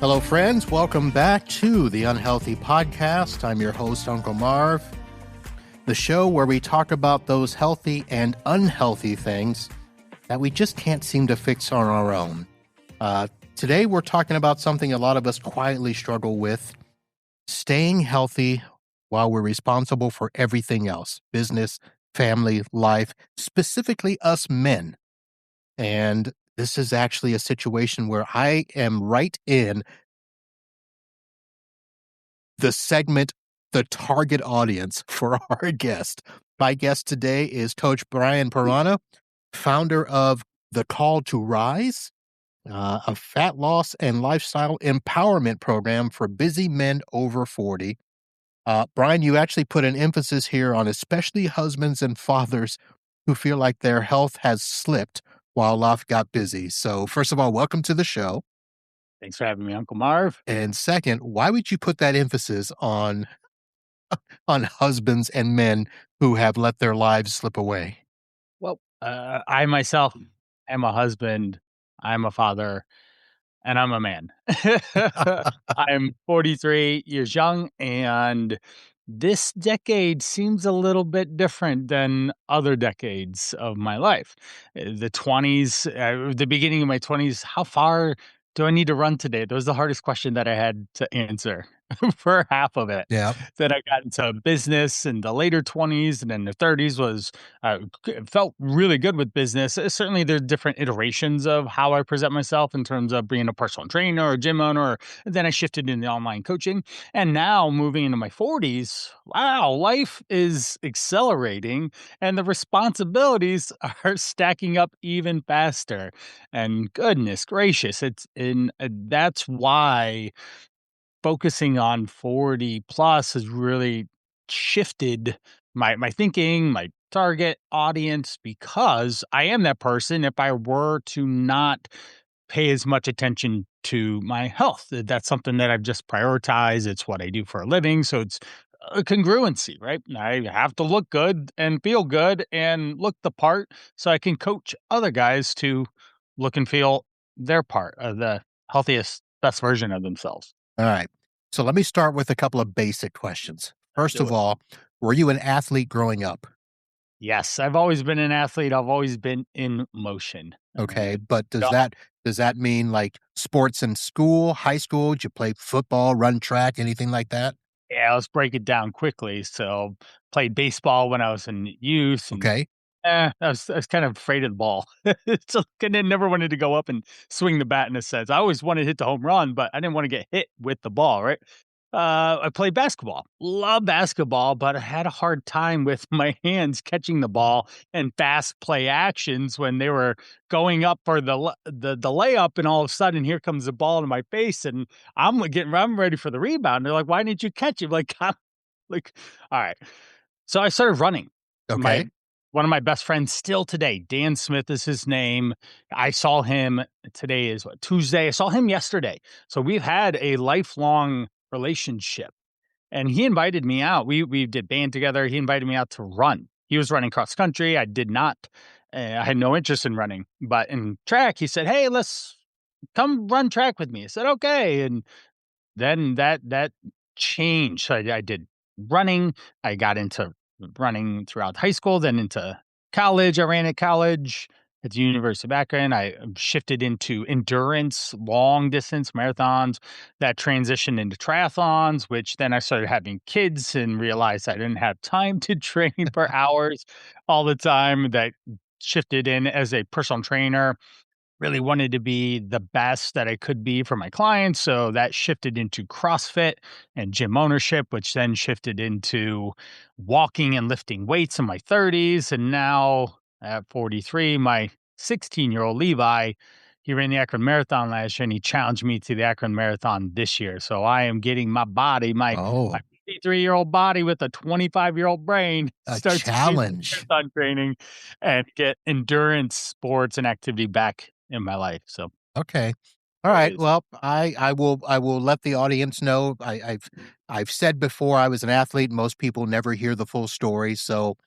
Hello, friends. Welcome back to the Unhealthy Podcast. I'm your host, Uncle Marv, the show where we talk about those healthy and unhealthy things that we just can't seem to fix on our own. Today, we're talking about something a lot of us quietly struggle with, staying healthy while we're responsible for everything else, business, family, life, specifically us men. And this is actually a situation where I am right in the segment, the target audience for our guest. My guest today is Coach Brian Pirana, founder of The Call to Rise, a fat loss and lifestyle empowerment program for busy men over 40. Brian, you actually put an emphasis here on especially husbands and fathers who feel like their health has slipped while life got busy. So first of all, welcome to the show. Thanks for having me, Uncle Marv. And second, why would you put that emphasis on husbands and men who have let their lives slip away? Well, I myself am a husband, I'm a father, and I'm a man. I'm 43 years young, and this decade seems a little bit different than other decades of my life. The 20s, the beginning of my 20s, how far do I need to run today? That was the hardest question that I had to answer for half of it. Yeah. Then I got into business in the later 20s, and then the 30s was felt really good with business. Certainly, there are different iterations of how I present myself in terms of being a personal trainer or gym owner. Then I shifted into online coaching. And now moving into my 40s, wow, life is accelerating and the responsibilities are stacking up even faster. And goodness gracious, that's why focusing on 40 plus has really shifted my thinking, my target audience, because I am that person if I were to not pay as much attention to my health. That's something that I've just prioritized. It's what I do for a living. So it's a congruency, right? I have to look good and feel good and look the part so I can coach other guys to look and feel their part of the healthiest, best version of themselves. All right. So let me start with a couple of basic questions. First Do of it. all, were you an athlete growing up? Yes, I've always been an athlete. I've always been in motion. Okay, but No, does that mean like sports in school, high school? Did you play football, run track, anything like that? yeah, let's break it down quickly. So, played baseball when I was in youth, and Okay. I was kind of afraid of the ball. So, and I never wanted to go up and swing the bat in a sense. I always wanted to hit the home run, but I didn't want to get hit with the ball, right? I played basketball. Love basketball, but I had a hard time with my hands catching the ball and fast play actions when they were going up for the layup, and all of a sudden here comes the ball to my face, and I'm ready for the rebound. They're like, "Why didn't you catch it?" Like, I'm like, all right. So I started running. My Okay. One of my best friends still today, Dan Smith is his name. I saw him today is what, Tuesday. I saw him yesterday. So we've had a lifelong relationship. And he invited me out. We did band together. He invited me out to run. He was running cross country. I did not. I had no interest in running. But in track, he said, "Hey, let's come run track with me." I said, "Okay." And then that changed. So I did running. I got into running throughout high school, then into college. I ran at college at the University of Akron. I shifted into endurance, long distance marathons that transitioned into triathlons, which then I started having kids and realized I didn't have time to train for hours all the time. That shifted in as a personal trainer, really wanted to be the best that I could be for my clients. So that shifted into CrossFit and gym ownership, which then shifted into walking and lifting weights in my 30s. And now at 43, my 16-year-old Levi, he ran the Akron Marathon last year and he challenged me to the Akron Marathon this year. So I am getting my body, my Oh, 53-year-old body with a 25-year-old brain, a start to do some challenge. marathon training and get endurance sports and activity back in my life. So Okay. All there it right. is. Well, I will let the audience know. I've said before I was an athlete. Most people never hear the full story. So,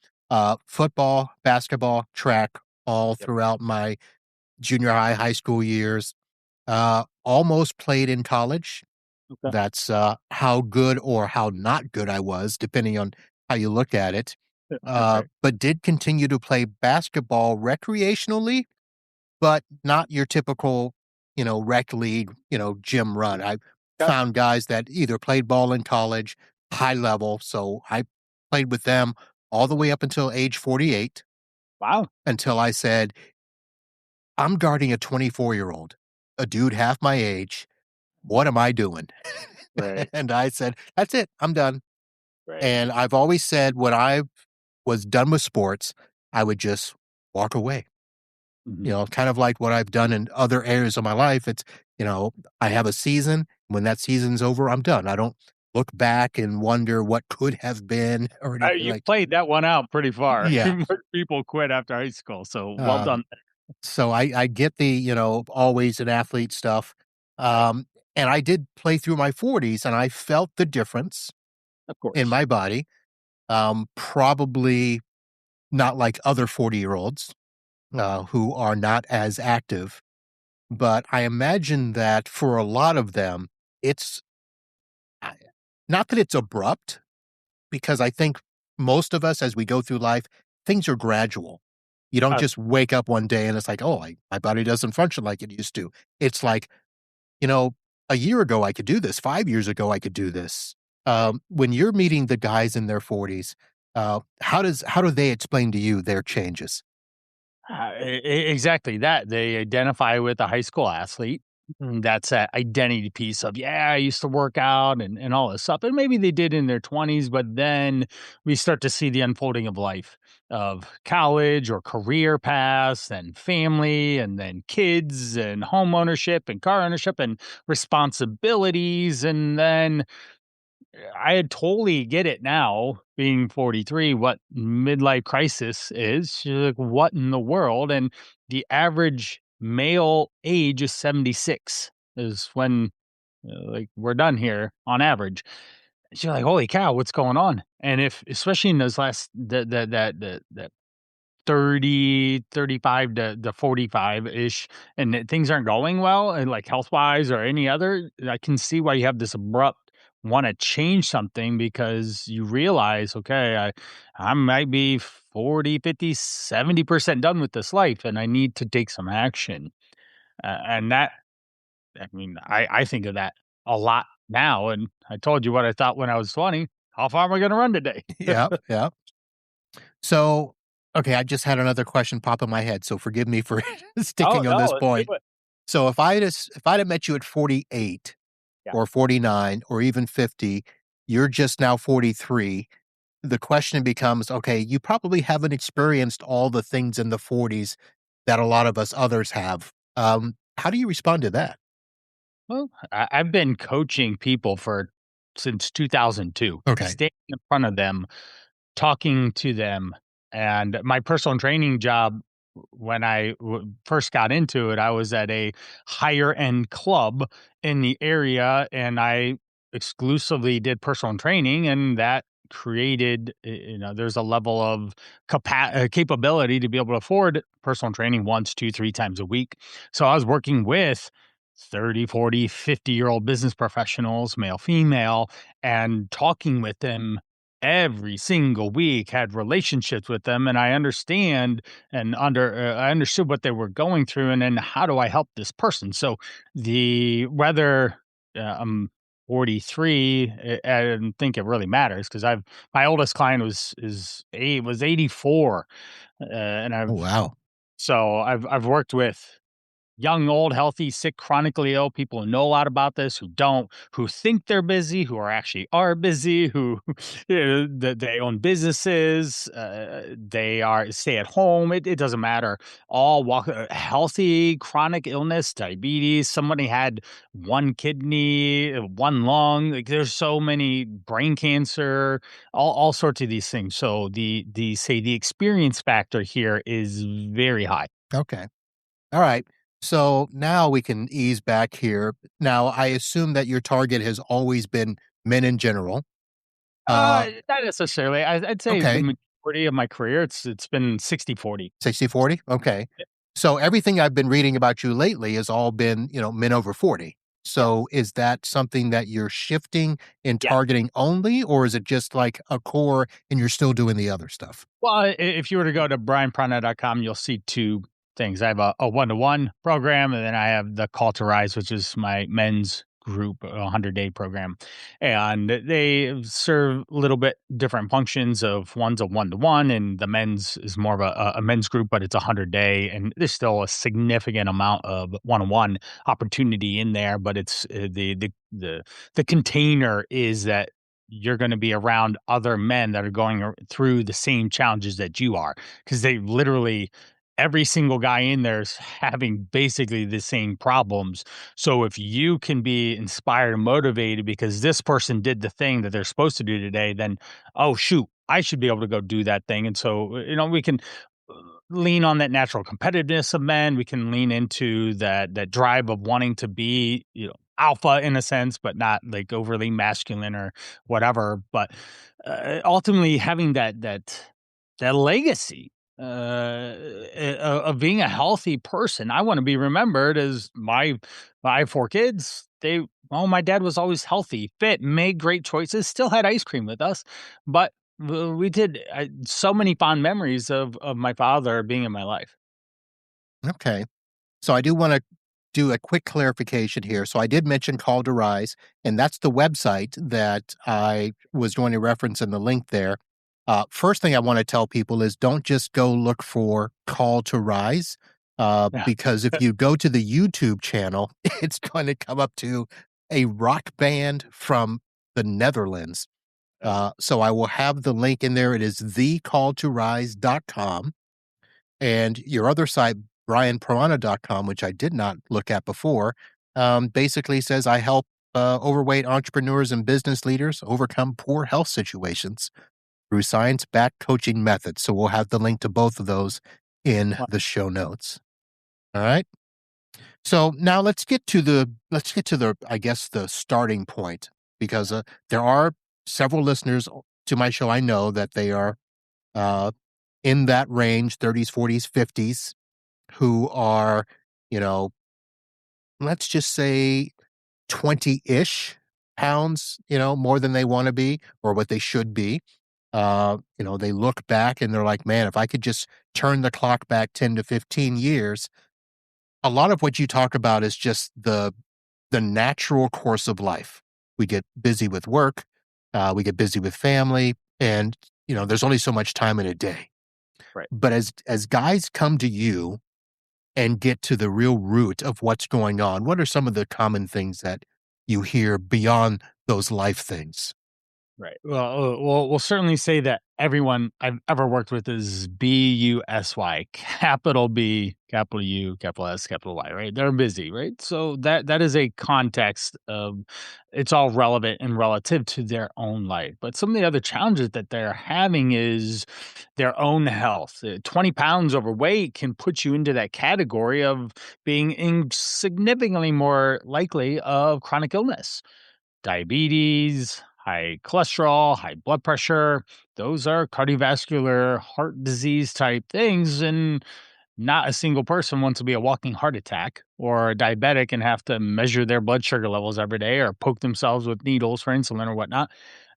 football, basketball, track, all Yep. throughout my junior high, high school years. Almost played in college. Okay. That's how good or how not good I was, depending on how you look at it. Right. But did continue to play basketball recreationally, but not your typical, rec league, gym run. I Okay. found guys that either played ball in college, high level. So I played with them all the way up until age 48, Wow. until I said, I'm guarding a 24-year-old, a dude half my age. What am I doing? Right. And I said, that's it. I'm done. Right. And I've always said when I was done with sports, I would just walk away. Mhm. Kind of like what I've done in other areas of my life. It's, I have a season. When that season's over, I'm done. I don't look back and wonder what could have been or anything You like. played that one out pretty far. Yeah. Most people quit after high school, so well Uh, done. so I get the, always an athlete stuff. Right. Um, and I did play through my 40s and I felt the difference Of in course. my body. Probably not like other 40-year-olds who are not as active. But I imagine that for a lot of them, it's I not that it's abrupt, because I think most of us as we go through life, things are gradual. You don't Uh, just wake up one day and it's like, "Oh, my body doesn't function like it used to." It's like, you know, a year ago I could do this, 5 years ago I could do this. right. When you're meeting the guys in their 40s, how do they explain to you their changes? Exactly that. They identify with a high school athlete. That's that identity piece of, yeah, I used to work out and all this stuff. And maybe they did in their 20s, but then we start to see the unfolding of life, of college or career paths and family and then kids and home ownership and car ownership and responsibilities. And then I totally get it now, being 43, what midlife crisis is. You're like, what in the world? And the average male age is 76 is when like we're done here on average. So you're like, holy cow, what's going on? And if especially in those last that 30, 35 to 45-ish, and that things aren't going well, and, like, health-wise or any other, I can see why you have this abrupt wanna change something because you realize, "Okay, I might be 40, 50, 70% done with this life, and I need to take some action." And that I mean, I think of that a lot now, and I told you what I thought when I was 20. How far am I gonna run today? Yeah, yeah. So, okay, I just had another question pop in my head, so forgive me for Oh, sticking on no, this let's do point. it. So if I'd have met you at 48 Yeah. or 49 or even 50, you're just now 43. The question becomes, okay, you probably haven't experienced all the things in the 40s that a lot of us others have. How do you respond to that? Well, I've been coaching people for since 2002, Okay. standing in front of them, talking to them, and my personal training job when I first got into it, I was at a higher end club in the area, and I exclusively did personal training, and that created, there's a level of capability to be able to afford personal training once, two, three times a week. So I was working with 30, 40, 50-year-old business professionals, male, female, and talking with them every single week, had relationships with them, and I understand and I understood what they were going through, and then how do I help this person? So the whether I'm 43, I don't think it really matters because I've my oldest client was 84, and Oh, wow. I've worked with young, old, healthy, sick, chronically ill people who know a lot about this, who don't, who think they're busy, who are busy, who that they own businesses, they are stay at home. It doesn't matter. All walk healthy, chronic illness, diabetes. Somebody had one kidney, one lung. Like there's so many brain cancer, all sorts of these things. So the experience factor here is very high. Okay. All right. So now we can ease back here. Now, I assume that your target has always been men in general. Uh, Not necessarily. I'd say the okay. majority of my career, it's been 60-40. 60/40. Okay. So everything I've been reading about you lately has all been, men over 40. Yep. So is that something that you're shifting and Yeah. targeting only, or is it just like a core and you're still doing the other stuff? Well, if you were to go to brianprana.com, you'll see two things. I have a one-to-one program, and then I have the Call to Rise, which is my men's group, a 100-day program. And they serve a little bit different functions. Of one's a one-to-one, and the men's is more of a men's group, but it's a 100-day, and there's still a significant amount of one-on-one opportunity in there. But it's the container is that you're going to be around other men that are going through the same challenges that you are, because they literally every single guy in there is having basically the same problems. So if you can be inspired and motivated because this person did the thing that they're supposed to do today, then, oh shoot, I should be able to go do that thing. And so, we can lean on that natural competitiveness of men. We can lean into that drive of wanting to be, alpha in a sense, but not like overly masculine or whatever. But ultimately, having that legacy of being a healthy person. I want to be remembered as I have 4 kids. My dad was always healthy, fit, made great choices, still had ice cream with us, but we did so many fond memories of my father being in my life. Okay. So I do want to do a quick clarification here. So I did mention Call to Rise, and that's the website that I was going to reference in the link there. First thing I want to tell people is don't just go look for Call to Rise, Yeah. because if you go to the YouTube channel, it's going to come up to a rock band from the Netherlands. So I will have the link in there. It is thecalltorise.com. And your other site, brianprana.com, which I did not look at before, basically says I help overweight entrepreneurs and business leaders overcome poor health situations through science-backed coaching methods. So we'll have the link to both of those in Well, the show notes. All right. So now let's get to the I guess the starting point, because there are several listeners to my show. I know that they are uh, in that range, 30s, 40s, 50s, who are, you know, let's just say 20-ish pounds, more than they want to be or what they should be. They look back and they're like, man, if I could just turn the clock back 10 to 15 years, a lot of what you talk about is just the natural course of life. We get busy with work, we get busy with family, and there's only so much time in a day. right. But as guys come to you and get to the real root of what's going on, what are some of the common things that you hear beyond those life things? Right. Well, we'll certainly say that everyone I've ever worked with is BUSY, capital B, capital U, capital S, capital Y, right? They're busy, right? So that is a context of it's all relevant and relative to their own life. But some of the other challenges that they're having is their own health. 20 pounds overweight can put you into that category of being significantly more likely of chronic illness, diabetes, high cholesterol, high blood pressure. Those are cardiovascular heart disease type things. And not a single person wants to be a walking heart attack or a diabetic and have to measure their blood sugar levels every day or poke themselves with needles for insulin or whatnot.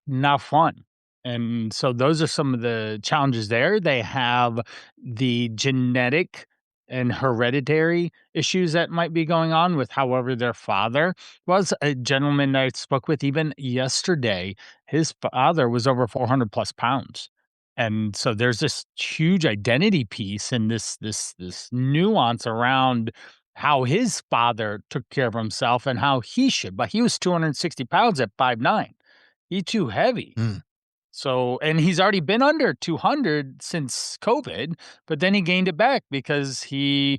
Not fun. And so those are some of the challenges there. They have the genetic and hereditary issues that might be going on with however their father was. A gentleman I spoke with even yesterday, his father was over 400 plus pounds. And so there's this huge identity piece and this nuance around how his father took care of himself and how he should. But he was 260 pounds at 5'9". He's too heavy. Mm, So, and he's already been under 200 since COVID, but then he gained it back because a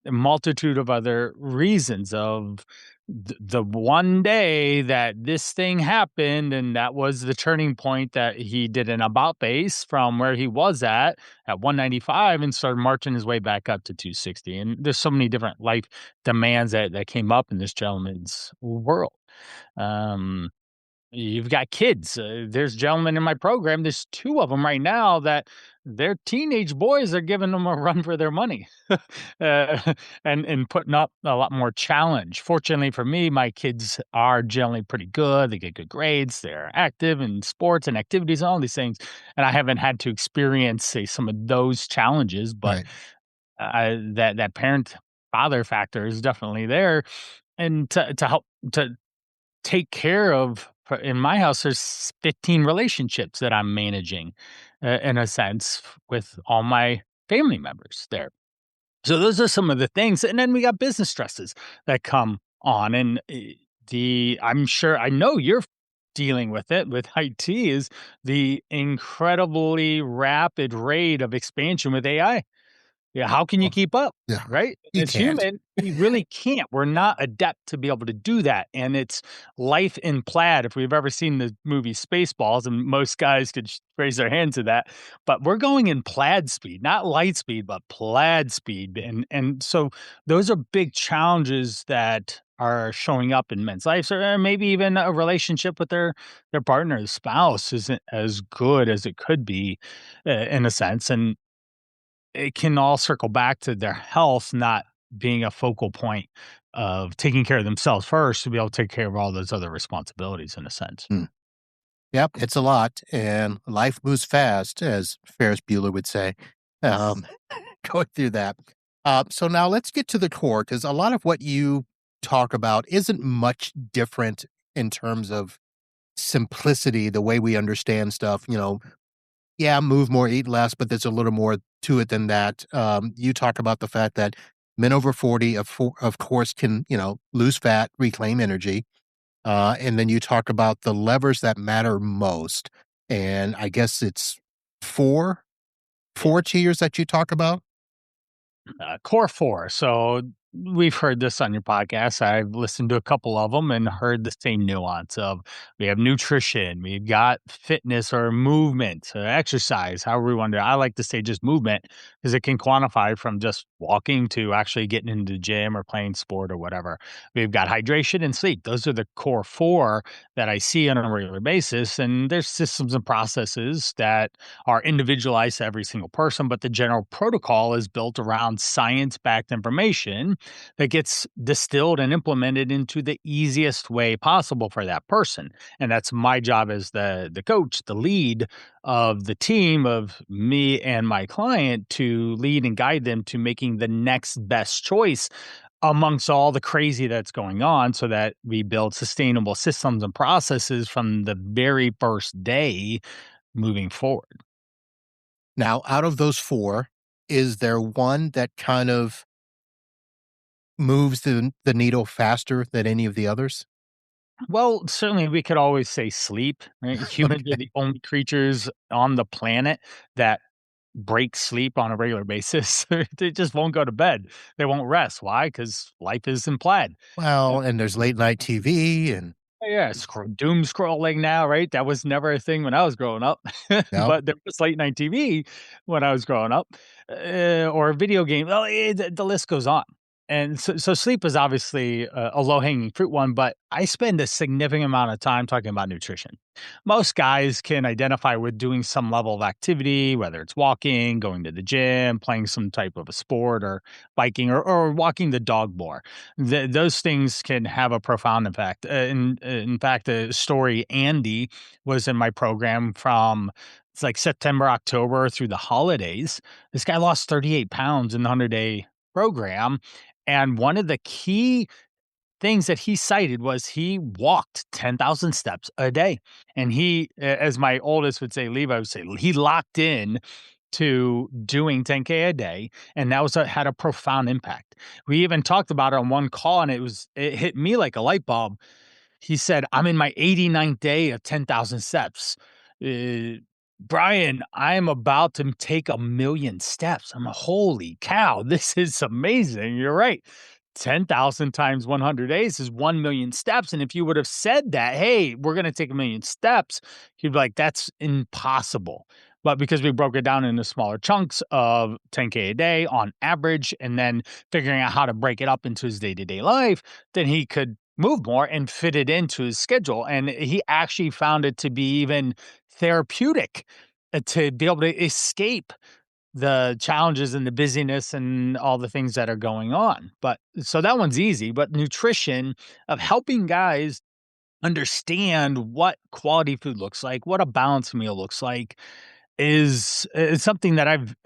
multitude of other reasons of the one day that this thing happened, and that was the turning point that he did an about face from where he was at 195 and started marching his way back up to 260. And there's so many different life demands that came up in this gentleman's world. Um, You've got kids. There's gentlemen in my program. There's two of them right now that their teenage boys are giving them a run for their money, and putting up a lot more challenge. Fortunately for me, my kids are generally pretty good. They get good grades. They're active in sports and activities, all these things, and I haven't had to experience, say, some of those challenges. But Right. that parent father factor is definitely there, and to help to take care of in my house, there's 15 relationships that I'm managing, in a sense, with all my family members there. So those are some of the things, and then we got business stresses that come on, and I'm sure I know you're dealing with it with IT is the incredibly rapid rate of expansion with AI. Yeah, how can you Well, keep up, yeah, right? you As can't. human, we really can't. We're not adept to be able to do that, and it's life in plaid. If we've ever seen the movie Spaceballs, and most guys could raise their hand to that, but we're going in plaid speed, not light speed, but plaid speed, and so those are big challenges that are showing up in men's lives, or maybe even a relationship with their partner, spouse isn't as good as it could be, in a sense, and it can all circle back to their health not being a focal point of taking care of themselves first to be able to take care of all those other responsibilities in a sense. Mm. Yep, it's a lot, and life moves fast, as Ferris Bueller would say. Um, going through that. So now let's get to the core, because a lot of what you talk about isn't much different in terms of simplicity, the way we understand stuff. Yeah, move more, eat less, but there's a little more to it than that. You talk about the fact that men over 40, of course, can, lose fat, reclaim energy. And then you talk about the levers that matter most. And I guess it's four, Yeah. four tiers that you talk about. Core four. So we've heard this on your podcast. I've listened to a couple of them and heard the same nuance of we have nutrition, we've got fitness or movement, exercise, however we want to. I like to say just movement because it can quantify from just walking to actually getting into the gym or playing sport or whatever. We've got hydration and sleep. Those are the core four that I see on a regular basis. And there's systems and processes that are individualized to every single person, but the general protocol is built around science backed information that gets distilled and implemented into the easiest way possible for that person. And that's my job as the coach, the lead of the team of me and my client to lead and guide them to making the next best choice amongst all the crazy that's going on so that we build sustainable systems and processes from the very first day moving forward. Now, out of those four, is there one that kind of moves the needle faster than any of the others? Well, certainly we could always say sleep, right? Humans are Okay. the only creatures on the planet that break sleep on a regular basis. They just won't go to bed. They won't rest. Why? Because life is implied. Well, and there's late night TV and Yeah, doom scrolling now, right? That was never a thing when I was growing up, yep. but there was late night TV when I was growing up, or video game. Well, the list goes on. And so sleep is obviously a low hanging fruit one, but I spend a significant amount of time talking about nutrition. Most guys can identify with doing some level of activity, whether it's walking, going to the gym, playing some type of a sport, or biking, or walking the dog more. Those things can have a profound impact. In fact, the story Andy was in my program from it's like September, October through the holidays. This guy lost 38 pounds in the 100-day program. And one of the key things that he cited was he walked 10,000 steps a day. And as my oldest would say, Levi would say, he locked in to doing 10K a day. And that had a profound impact. We even talked about it on one call and it hit me like a light bulb. He said, I'm in my 89th day of 10,000 steps. Uh, Brian, I'm about to take 1,000,000 steps. I'm like, holy cow, this is amazing. You're right. 10,000 times 100 days is 1,000,000 steps. And if you would have said that, hey, we're going to take 1,000,000 steps, he'd be like, that's impossible. But because we broke it down into smaller chunks of 10K a day on average, and then figuring out how to break it up into his day to day life, then he could move more and fit it into his schedule. And he actually found it to be even therapeutic to be able to escape the challenges and the busyness and all the things that are going on. But so that one's easy, but nutrition of helping guys understand what quality food looks like, what a balanced meal looks like is something that I've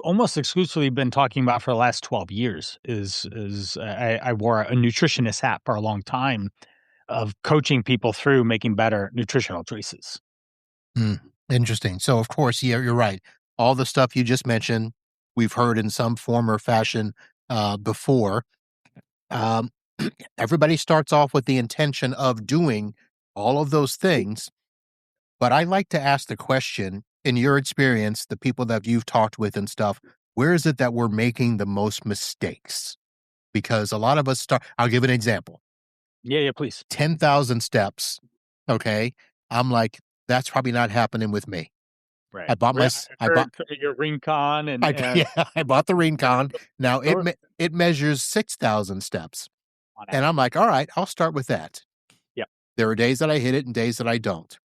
almost exclusively been talking about for the last 12 years. I wore a nutritionist hat for a long time of coaching people through making better nutritional choices. Hmm, interesting. So, of course, yeah, you're right. All the stuff you just mentioned, we've heard in some form or fashion before. Um, Everybody starts off with the intention of doing all of those things. But I like to ask the question, in your experience, the people that you've talked with and stuff, where is it that we're making the most mistakes? Because a lot of us start, I'll give an example Yeah, yeah, please. 10,000 steps. Okay. I'm like, that's probably not happening with me. Right. I bought my, I I bought, heard your Rincon and yeah, I bought the Rincon. Now those it measures 6,000 steps. on And I'm average. like, all right, I'll start with that. Yep. There are days that I hit it and days that I don't.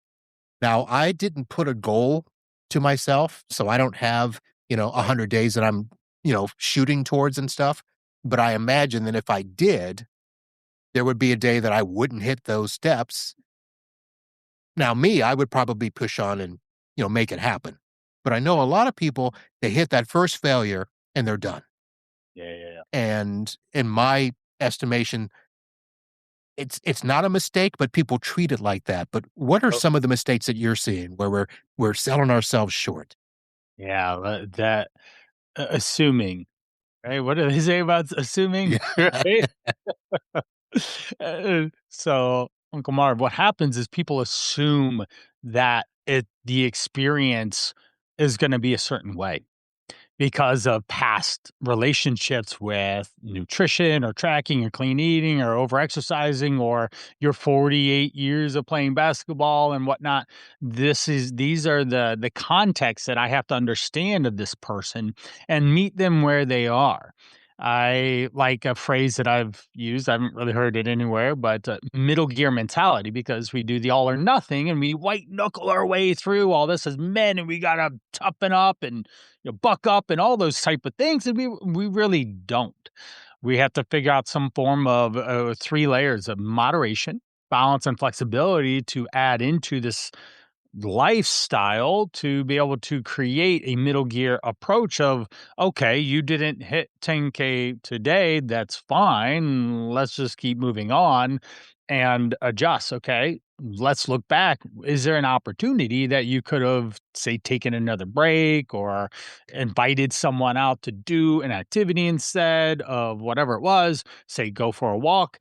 Now, I didn't put a goal to myself, so I don't have, Right. 100 days that I'm, shooting towards and stuff. But I imagine that if I did, there would be a day that I wouldn't hit those steps. Now, me, I would probably push on and, make it happen. But I know a lot of people, they hit that first failure and they're done. Yeah, yeah, yeah. And in my estimation, it's not a mistake, but people treat it like that. But what are Oh, some of the mistakes that you're seeing where we're selling ourselves short? yeah, that assuming, right? What do they say about assuming, Yeah. right? So, Uncle Marv, what happens is people assume that the experience is gonna be a certain way, because of past relationships with nutrition or tracking or clean eating or over exercising or your 48 years of playing basketball and whatnot. These are the context that I have to understand of this person and meet them where they are. I like a phrase that I've used. I haven't really heard it anywhere, but middle gear mentality, because we do the all or nothing and we white knuckle our way through all this as men, and we got to toughen up and buck up and all those type of things, and we really don't. We have to figure out some form of 3 layers of moderation, balance, and flexibility to add into this lifestyle to be able to create a middle gear approach of, okay, you didn't hit 10K today, that's fine, let's just keep moving on and adjust. Okay, let's look back. Is there an opportunity that you could have, say, taken another break or invited someone out to do an activity instead of whatever it was, say go for a walk?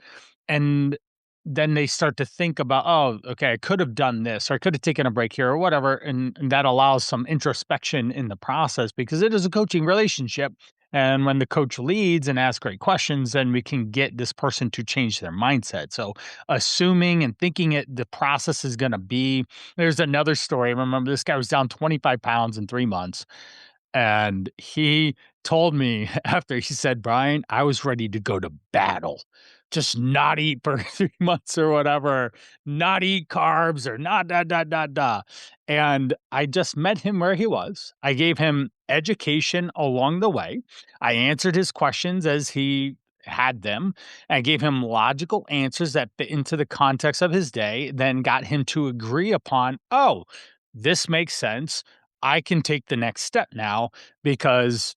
And then they start to think about, "Oh, okay, I could have done this, or I could have taken a break here," or whatever, and that allows some introspection in the process because it is a coaching relationship, and when the coach leads and asks great questions, then we can get this person to change their mindset. So, assuming and thinking the process is gonna be, there's another story. I remember this guy was down 25 pounds in 3 months, and he told me after, he said, "Brian, I was ready to go to battle. Just not eat for 3 months or whatever, not eat carbs or not da da da da." And I just met him where he was. I gave him education along the way. I answered his questions as he had them. I gave him logical answers that fit into the context of his day, then got him to agree upon, "Oh, this makes sense. I can take the next step now because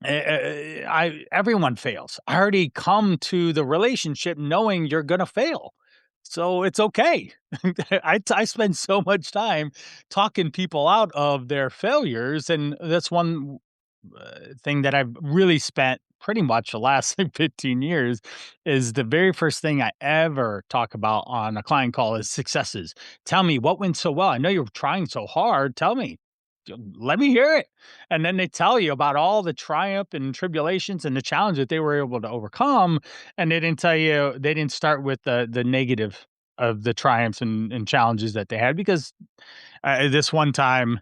I everyone fails. I already come to the relationship knowing you're gonna fail, so it's okay." I spend so much time talking people out of their failures, and that's one thing that I've really spent pretty much the last like 15 years is the very first thing I ever talk about on a client call is successes. Tell me what went so well. I know you're trying so hard. Tell me. Let me hear it. And then they tell you about all the triumph and tribulations and the challenge that they were able to overcome. And they didn't tell you, they didn't start with the negative of the triumphs and challenges that they had, because this one time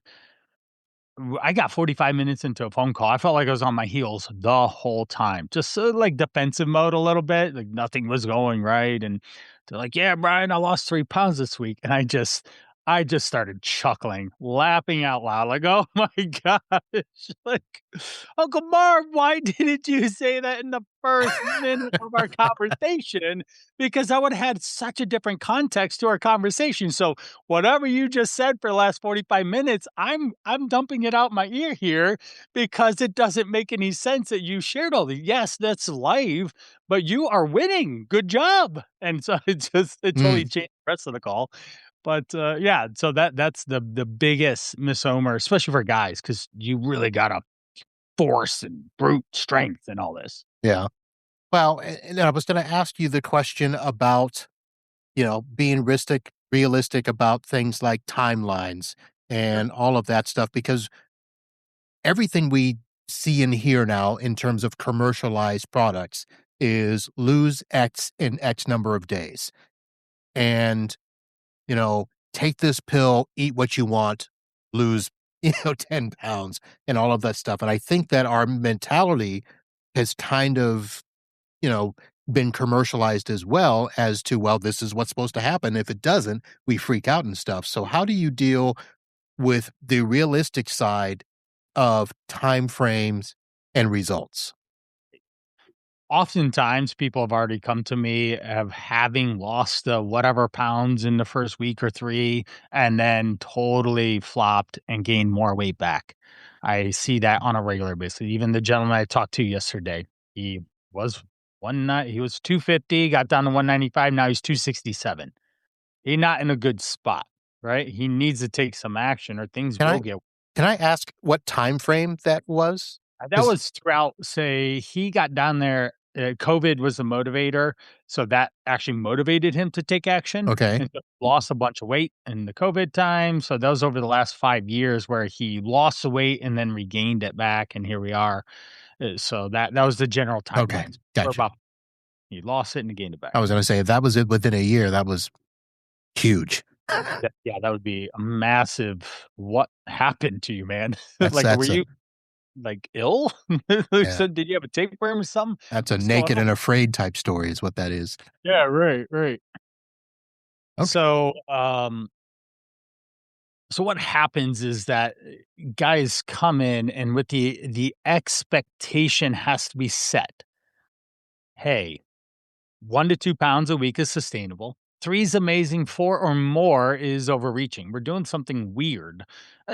I got 45 minutes into a phone call. I felt like I was on my heels the whole time, just like defensive mode a little bit, like nothing was going right. And they're like, "Yeah, Brian, I lost 3 pounds this week," and I just started chuckling, laughing out loud, like, "Oh my gosh!" Like, Uncle Marv, why didn't you say that in the first minute of our conversation? Because I would have had such a different context to our conversation. So whatever you just said for the last 45 minutes, I'm dumping it out my ear here because it doesn't make any sense that you shared all these. Yes, that's live, but you are winning. Good job. And so it totally Mm, changed the rest of the call. But yeah, so that's the biggest misnomer, especially for guys, because you really gotta force and brute strength and all this. yeah. Well, and I was going to ask you the question about, being realistic about things like timelines Sure. and all of that stuff, because everything we see and hear now in terms of commercialized products is lose X in X number of days. And, take this pill, eat what you want, lose, 10 pounds and all of that stuff. And I think that our mentality has kind of, you know, been commercialized as well as to, well, this is what's supposed to happen. If it doesn't, we freak out and stuff. So how do you deal with the realistic side of time frames and results? Oftentimes, people have already come to me of having lost whatever pounds in the first week or 3 and then totally flopped and gained more weight back. I see that on a regular basis. Even the gentleman I talked to yesterday, he was he was 250, got down to 195, now he's 267. He's not in a good spot, right? He needs to take some action or things Can will I get. can I ask what time frame that was? That Is was throughout, say, he got down there, COVID was a motivator, so that actually motivated him to take action, okay, and so lost a bunch of weight in the COVID time, so that was over the last 5 years where he lost the weight and then regained it back, and here we are. So that was the general okay, timelines. We're gotcha. about he lost it and he gained it back. I was gonna say if that was it within a year, that was huge. Yeah, that would be a massive, "What happened to you, man?" That's Like, were that's a you, like, ill? yeah, So, did you have a tapeworm or something? that's a What's going naked on? and afraid type story is what that is. Yeah, right, right. Okay. So, so what happens is that guys come in and with the expectation has to be set. Hey, 1 to 2 pounds a week is sustainable. 3 is amazing. 4 or more is overreaching. We're doing something weird.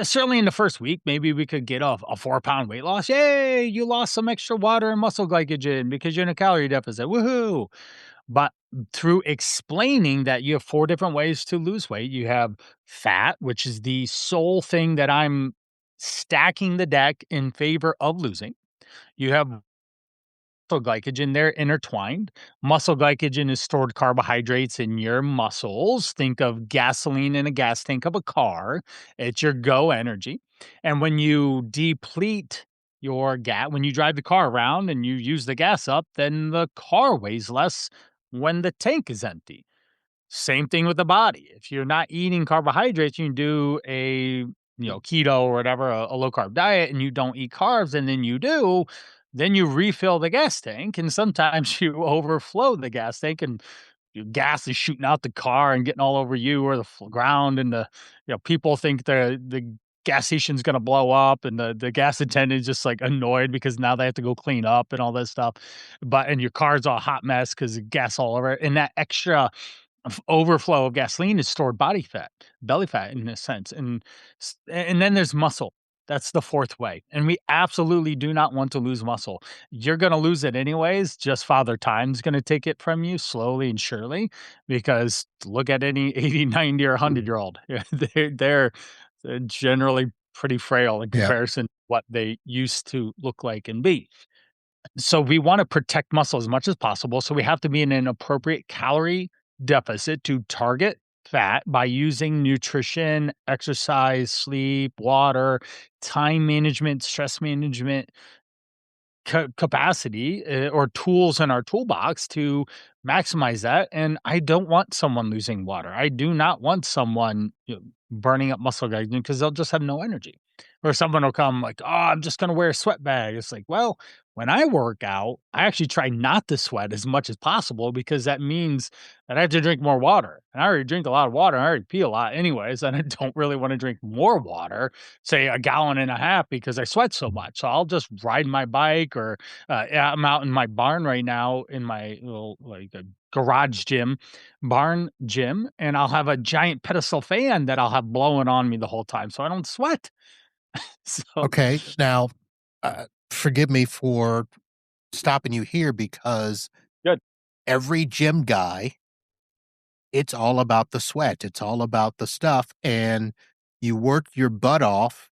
Certainly in the first week, maybe we could get a 4 pound weight loss. Yay! You lost some extra water and muscle glycogen because you're in a calorie deficit. Woohoo! But through explaining that you have 4 different ways to lose weight, you have fat, which is the sole thing that I'm stacking the deck in favor of losing. You have muscle glycogen, they're intertwined. Muscle glycogen is stored carbohydrates in your muscles. Think of gasoline in a gas tank of a car. It's your go energy. And when you deplete your gas, when you drive the car around and you use the gas up, then the car weighs less when the tank is empty. Same thing with the body. If you're not eating carbohydrates, you can do a keto or whatever, a low carb diet, and you don't eat carbs, and then you do, then you refill the gas tank, and sometimes you overflow the gas tank, and your gas is shooting out the car and getting all over you or the ground, and the people think the gas station's gonna blow up, and the gas attendant is just like annoyed because now they have to go clean up and all that stuff. But and your car's all hot mess because gas all over it, and that extra overflow of gasoline is stored body fat, belly fat in a sense, and then there's muscle. That's the fourth way, and we absolutely do not want to lose muscle. You're gonna lose it anyways, just Father Time's gonna take it from you slowly and surely, because look at any 80, 90, or 100-year-old. They're generally pretty frail in Yeah. comparison to what they used to look like and be. So we want to protect muscle as much as possible. So we have to be in an appropriate calorie deficit to target fat by using nutrition, exercise, sleep, water, time management, stress management capacity or tools in our toolbox to maximize that. And I don't want someone losing water. I do not want someone burning up muscle glycogen because they'll just have no energy. Or someone will come like, "Oh, I'm just gonna wear a sweat bag." It's like, well, when I work out, I actually try not to sweat as much as possible because that means that I have to drink more water. And I already drink a lot of water. I already pee a lot anyways, and I don't really want to drink more water, say a gallon and a half because I sweat so much. So I'll just ride my bike or yeah, I'm out in my barn right now in my little like a garage gym, barn gym, and I'll have a giant pedestal fan that I'll have blowing on me the whole time so I don't sweat. So Okay. Now, forgive me for stopping you here because good. every gym guy, it's all about the sweat. It's all about the stuff. And you work your butt off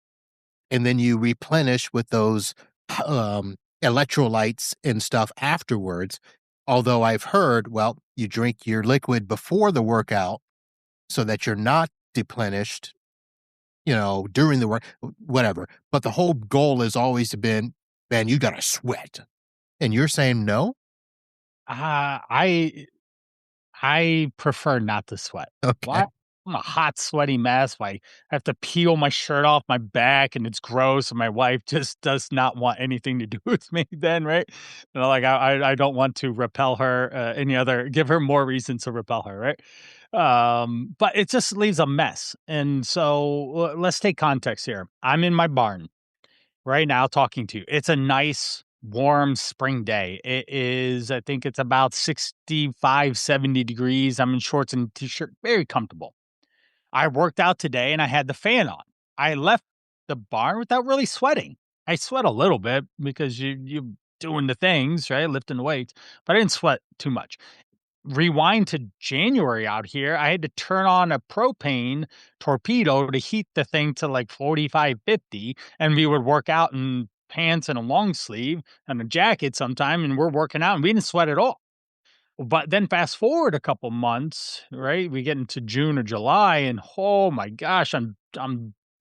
and then you replenish with those electrolytes and stuff afterwards. Although I've heard, well, you drink your liquid before the workout so that you're not deplenished, during the work, whatever. But the whole goal has always been, man, you got to sweat. And you're saying no? Uh, I I prefer not to sweat. Okay. Why? I'm a hot, sweaty mess. I have to peel my shirt off my back, and it's gross. And my wife just does not want anything to do with me. Then, right? Like I don't want to repel her. Give her more reasons to repel her, right? But it just leaves a mess. And so let's take context here. I'm in my barn right now talking to you. It's a nice, warm spring day. It is, I think it's about 65, 70 degrees. I'm in shorts and t-shirt, very comfortable. I worked out today and I had the fan on. I left the barn without really sweating. I sweat a little bit because you doing the things, right? Lifting the weights, but I didn't sweat too much. Rewind to January out here, I had to turn on a propane torpedo to heat the thing to like 45, 50, and we would work out in pants and a long sleeve and a jacket sometime, and we're working out and we didn't sweat at all. But then fast forward a couple months, right? We get into June or July, and oh my gosh, I'm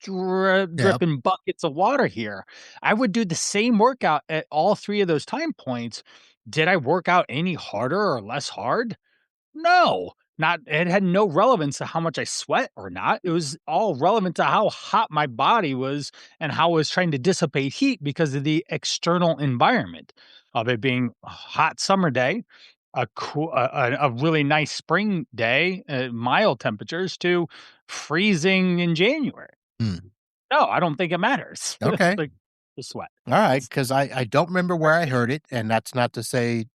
Yeah. dripping buckets of water here. I would do the same workout at all three of those time points. Did I work out any harder or less hard? No, not it had no relevance to how much I sweat or not. It was all relevant to how hot my body was and how I was trying to dissipate heat because of the external environment of it being a hot summer day, a really nice spring day, mild temperatures to freezing in January. Hmm. No, I don't think it matters. Okay. Like the sweat. All right. Because I don't remember where I heard it. And that's not to say,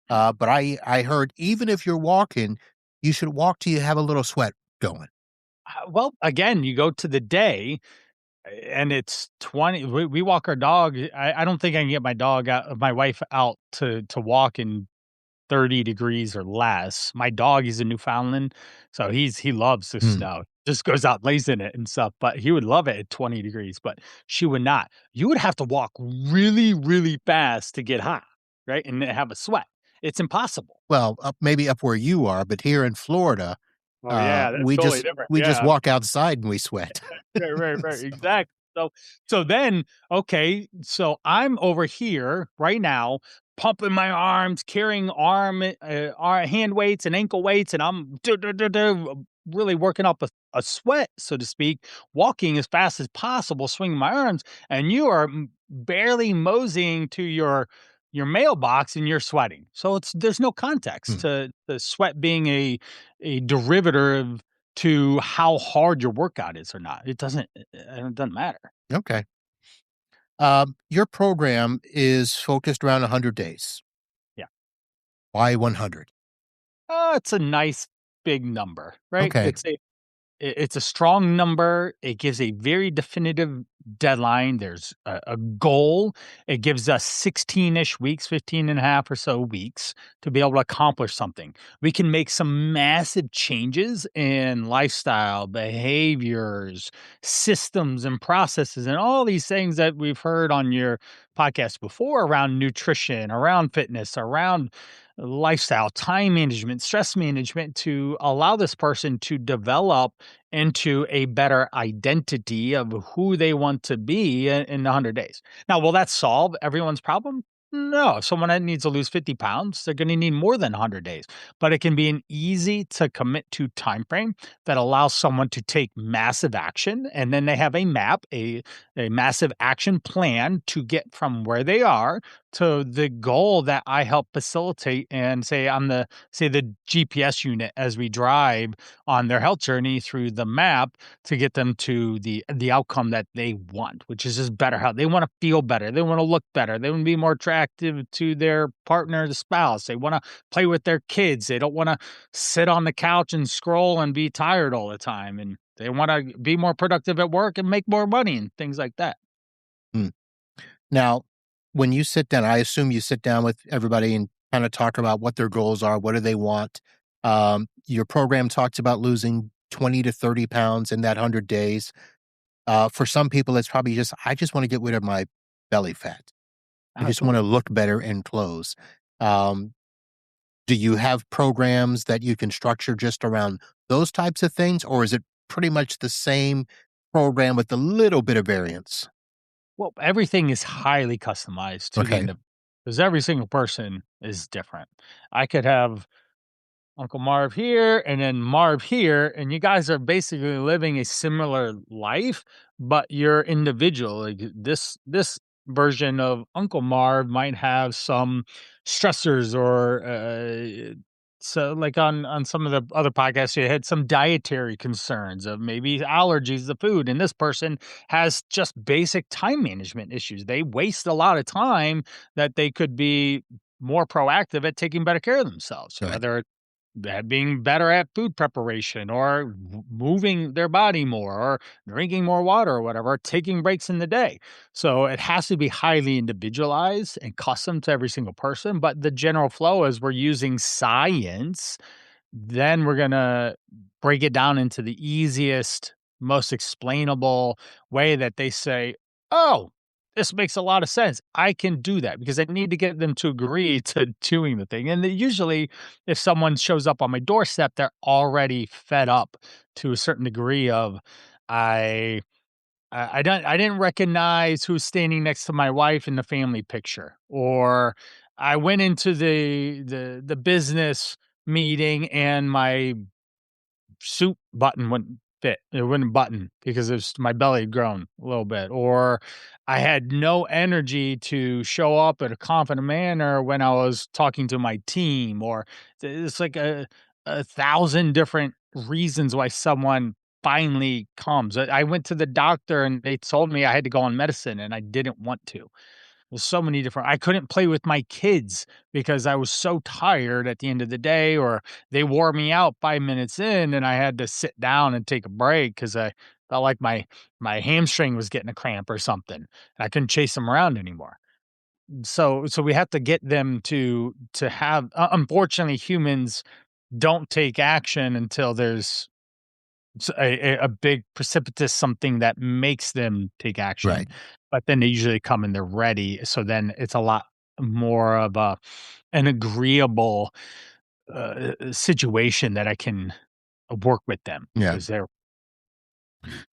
but I heard even if you're walking, you should walk till you have a little sweat going. Well, again, you go to the day and it's 20 we walk our dog. I don't think I can get my wife out to walk in 30 degrees or less. My dog is a Newfoundland, so he loves the Hmm. snow. Just goes out, lays in it and stuff, but he would love it at 20 degrees, but she would not. You would have to walk really, really fast to get hot, right? And then have a sweat. It's impossible. Well, maybe up where you are, but here in Florida, Oh, yeah, that's we totally just different. we just Yeah. walk outside and we sweat. Right, right, right, So, exactly. So then, okay, so I'm over here right now, pumping my arms, carrying hand weights and ankle weights, and I'm really working up a sweat, so to speak, walking as fast as possible, swinging my arms, and you are barely moseying to your mailbox and you're sweating. So there's no context hmm, to the sweat being a derivative to how hard your workout is or not. It doesn't matter. okay. Your program is focused around 100 days. Yeah. Why 100? It's a nice big number, right? Okay. It's a strong number. It gives a very definitive deadline. There's a goal. It gives us 16-ish weeks, 15 and a half or so weeks to be able to accomplish something. We can make some massive changes in lifestyle, behaviors, systems, and processes, and all these things that we've heard on your podcast before around nutrition, around fitness, around lifestyle, time management, stress management to allow this person to develop into a better identity of who they want to be in 100 days. Now, will that solve everyone's problem? No, if someone that needs to lose 50 pounds, they're going to need more than 100 days. But it can be an easy to commit to time frame that allows someone to take massive action, and then they have a map, a massive action plan to get from where they are to the goal that I help facilitate, and say I'm the GPS unit as we drive on their health journey through the map to get them to the outcome that they want, which is just better health. They want to feel better. They want to look better. They want to be more attractive to their partner, the spouse. They want to play with their kids. They don't want to sit on the couch and scroll and be tired all the time. And they want to be more productive at work and make more money and things like that. Mm. Now, when you sit down, I assume you sit down with everybody and kind of talk about what their goals are, what do they want. Your program talks about losing 20 to 30 pounds in that 100 days. For some people, it's probably just, I just want to get rid of my belly fat. I just want to Absolutely. look better in clothes. Um, do you have programs that you can structure just around those types of things, or is it pretty much the same program with a little bit of variance? Well, everything is highly customized to the Okay. individual because every single person is different. I could have Uncle Marv here and then Marv here, and you guys are basically living a similar life, but you're individual. Like this version of Uncle Marv might have some stressors, or so like on some of the other podcasts, you had some dietary concerns of maybe allergies to food, and this person has just basic time management issues. They waste a lot of time that they could be more proactive at taking better care of themselves, Right. whether that being better at food preparation, or moving their body more, or drinking more water, or whatever, or taking breaks in the day. So it has to be highly individualized and custom to every single person. But the general flow is we're using science, then we're going to break it down into the easiest, most explainable way that they say, oh, this makes a lot of sense. I can do that, because I need to get them to agree to doing the thing. And usually, if someone shows up on my doorstep, they're already fed up to a certain degree of, I I didn't recognize who's standing next to my wife in the family picture, or I went into the business meeting and my suit button wouldn't fit. It wouldn't button because it's my belly had grown a little bit, or I had no energy to show up in a confident manner when I was talking to my team, or it's like a thousand different reasons why someone finally comes. I went to the doctor and they told me I had to go on medicine and I didn't want to. There's so many different, I couldn't play with my kids because I was so tired at the end of the day, or they wore me out 5 minutes in and I had to sit down and take a break because I felt like my hamstring was getting a cramp or something, and I couldn't chase them around anymore. So we have to get them to have, unfortunately, humans don't take action until there's a big precipitous something that makes them take action, Right. but then they usually come and they're ready, so then it's a lot more of an agreeable, situation that I can work with them Yeah. because they're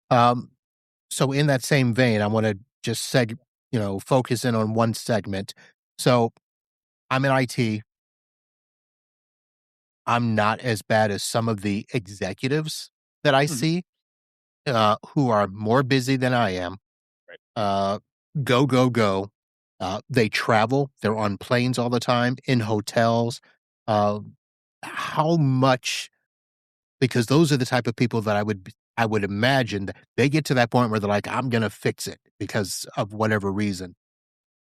Um, so in that same vein, I want to just focus in on one segment. So I'm in IT. I'm not as bad as some of the executives that I Mhm. see, who are more busy than I am. Right. Uh, go, go, go. They travel. They're on planes all the time, in hotels. Uh, how much? Because those are the type of people that I would imagine that they get to that point where they're like, I'm gonna fix it because of whatever reason.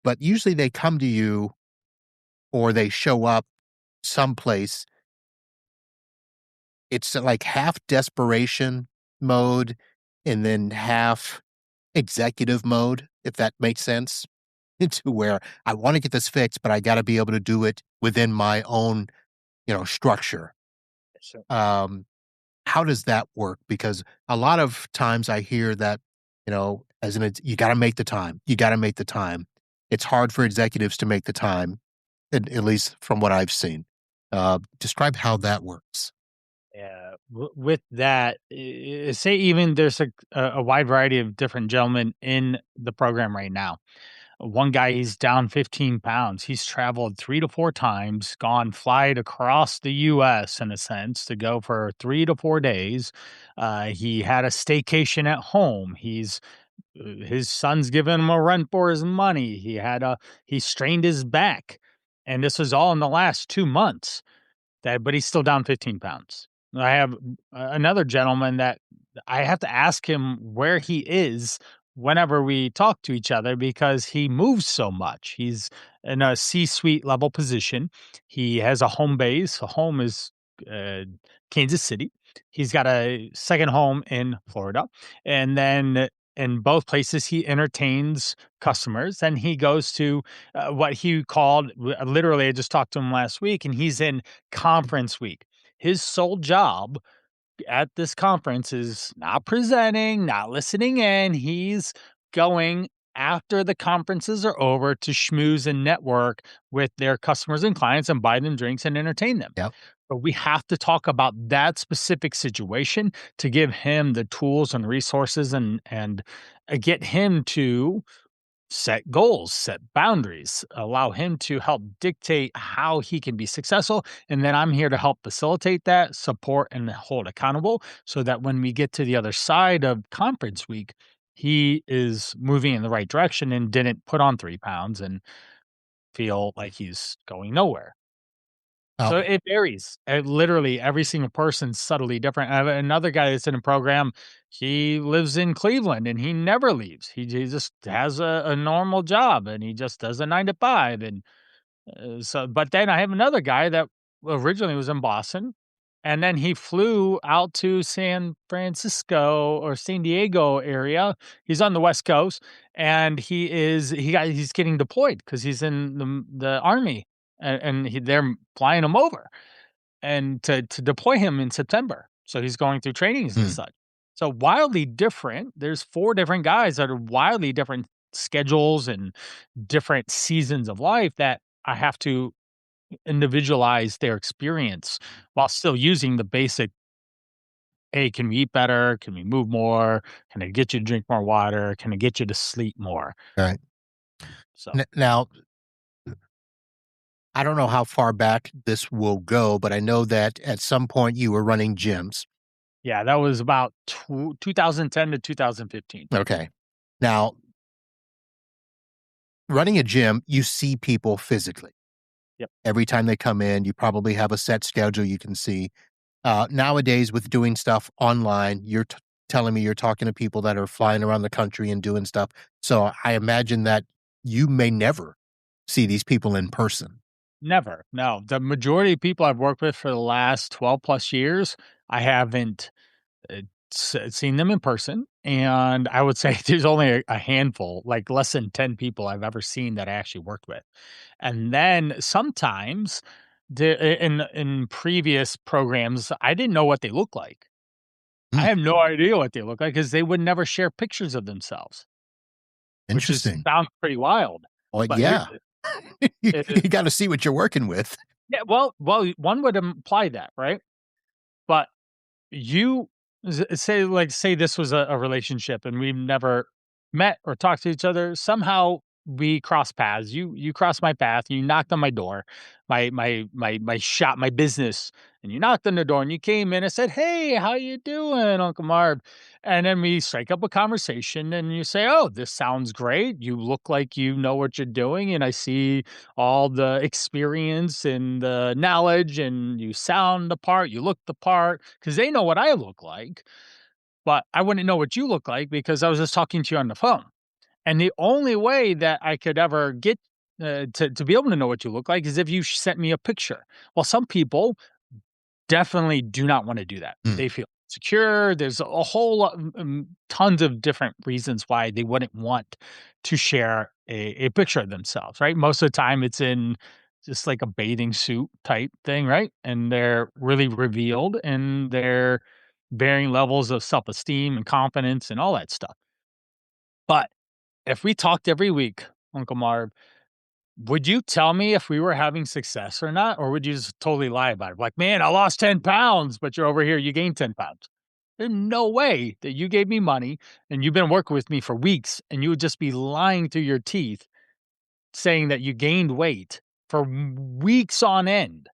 But usually they come to you or they show up someplace. It's like half desperation mode and then half executive mode, if that makes sense. To where I want to get this fixed, but I got to be able to do it within my own, structure. So Um, how does that work? Because a lot of times I hear that, as you got to make the time. You got to make the time. It's hard for executives to make the time, at least from what I've seen. Describe how that works. yeah, with that, say even there's a wide variety of different gentlemen in the program right now. One guy, he's down 15 pounds. He's traveled 3 to 4 times, gone flight across the US in a sense to go for 3 to 4 days. He had a staycation at home. His son's giving him a run for his money. He strained his back. And this was all in the last 2 months. But he's still down 15 pounds. I have another gentleman that I have to ask him where he is whenever we talk to each other because he moves so much. He's in a C-suite level position. He has a home base. A home is uh, Kansas City. He's got a second home in Florida. And then in both places, he entertains customers and he goes to what he called literally, I just talked to him last week, and he's in conference week. His sole job at this conference is not presenting, not listening in. He's going after the conferences are over to schmooze and network with their customers and clients and buy them drinks and entertain them. Yep. But we have to talk about that specific situation to give him the tools and resources and get him to set goals, set boundaries, allow him to help dictate how he can be successful. And then I'm here to help facilitate that, support, and hold accountable so that when we get to the other side of conference week, he is moving in the right direction and didn't put on 3 pounds and feel like he's going nowhere. So Oh, it varies. Literally, every single person's subtly different. I have another guy that's in a program. He lives in Cleveland and he never leaves. He just has a normal job and he just does a 9 to 5. And but then I have another guy that originally was in Boston, and then he flew out to San Francisco or San Diego area. He's on the West Coast, and he's getting deployed because he's in the army, and they're flying him over and to deploy him in September. So he's going through trainings and mm, such. So wildly different. There's 4 different guys that are wildly different schedules and different seasons of life that I have to individualize their experience while still using the basic, "Hey, can we eat better? Can we move more? Can I get you to drink more water? Can I get you to sleep more?" right. So, Now, I don't know how far back this will go, but I know that at some point you were running gyms. yeah, that was about 2010 to 2015. Okay. Now, running a gym, you see people physically. Yep. Every time they come in, you probably have a set schedule you can see. Nowadays, with doing stuff online, you're telling me you're talking to people that are flying around the country and doing stuff. So I imagine that you may never see these people in person. Never, no. The majority of people I've worked with for the last 12 plus years, I haven't uh, seen them in person, and I would say there's only a handful, like less than 10 people I've ever seen that I actually worked with. And then sometimes in previous programs, I didn't know what they look like. I Hmm, have no idea what they look like because they would never share pictures of themselves, which is interesting. sounds pretty wild. Well, But here's yeah, you it, got to see what you're working with. yeah, well, one would imply that, right? But you say this was a relationship and we've never met or talked to each other. Somehow we cross paths. You crossed my path. You knocked on my door, my shop, my business, and you knocked on the door and you came in and said, "Hey, how you doing, Uncle Marv?" And then we strike up a conversation and you say, "Oh, this sounds great. You look like you know what you're doing, and I see all the experience and the knowledge, and you sound the part, you look the part," because they know what I look like, but I wouldn't know what you look like because I was just talking to you on the phone. And the only way that I could ever get to be able to know what you look like is if you sent me a picture. Well, some people definitely do not wanna do that. Mm, They feel secure. There's a whole lot tons of different reasons why they wouldn't want to share a picture of themselves, right? Most of the time, it's in just like a bathing suit type thing, right? And they're really revealed, and they're varying levels of self-esteem and confidence and all that stuff. But if we talked every week, Uncle Marv, would you tell me if we were having success or not? Or would you just totally lie about it? Like, "Man, I lost 10 pounds, but you're over here, you gained 10 pounds." There's no way that you gave me money and you've been working with me for weeks and you would just be lying through your teeth saying that you gained weight for weeks on end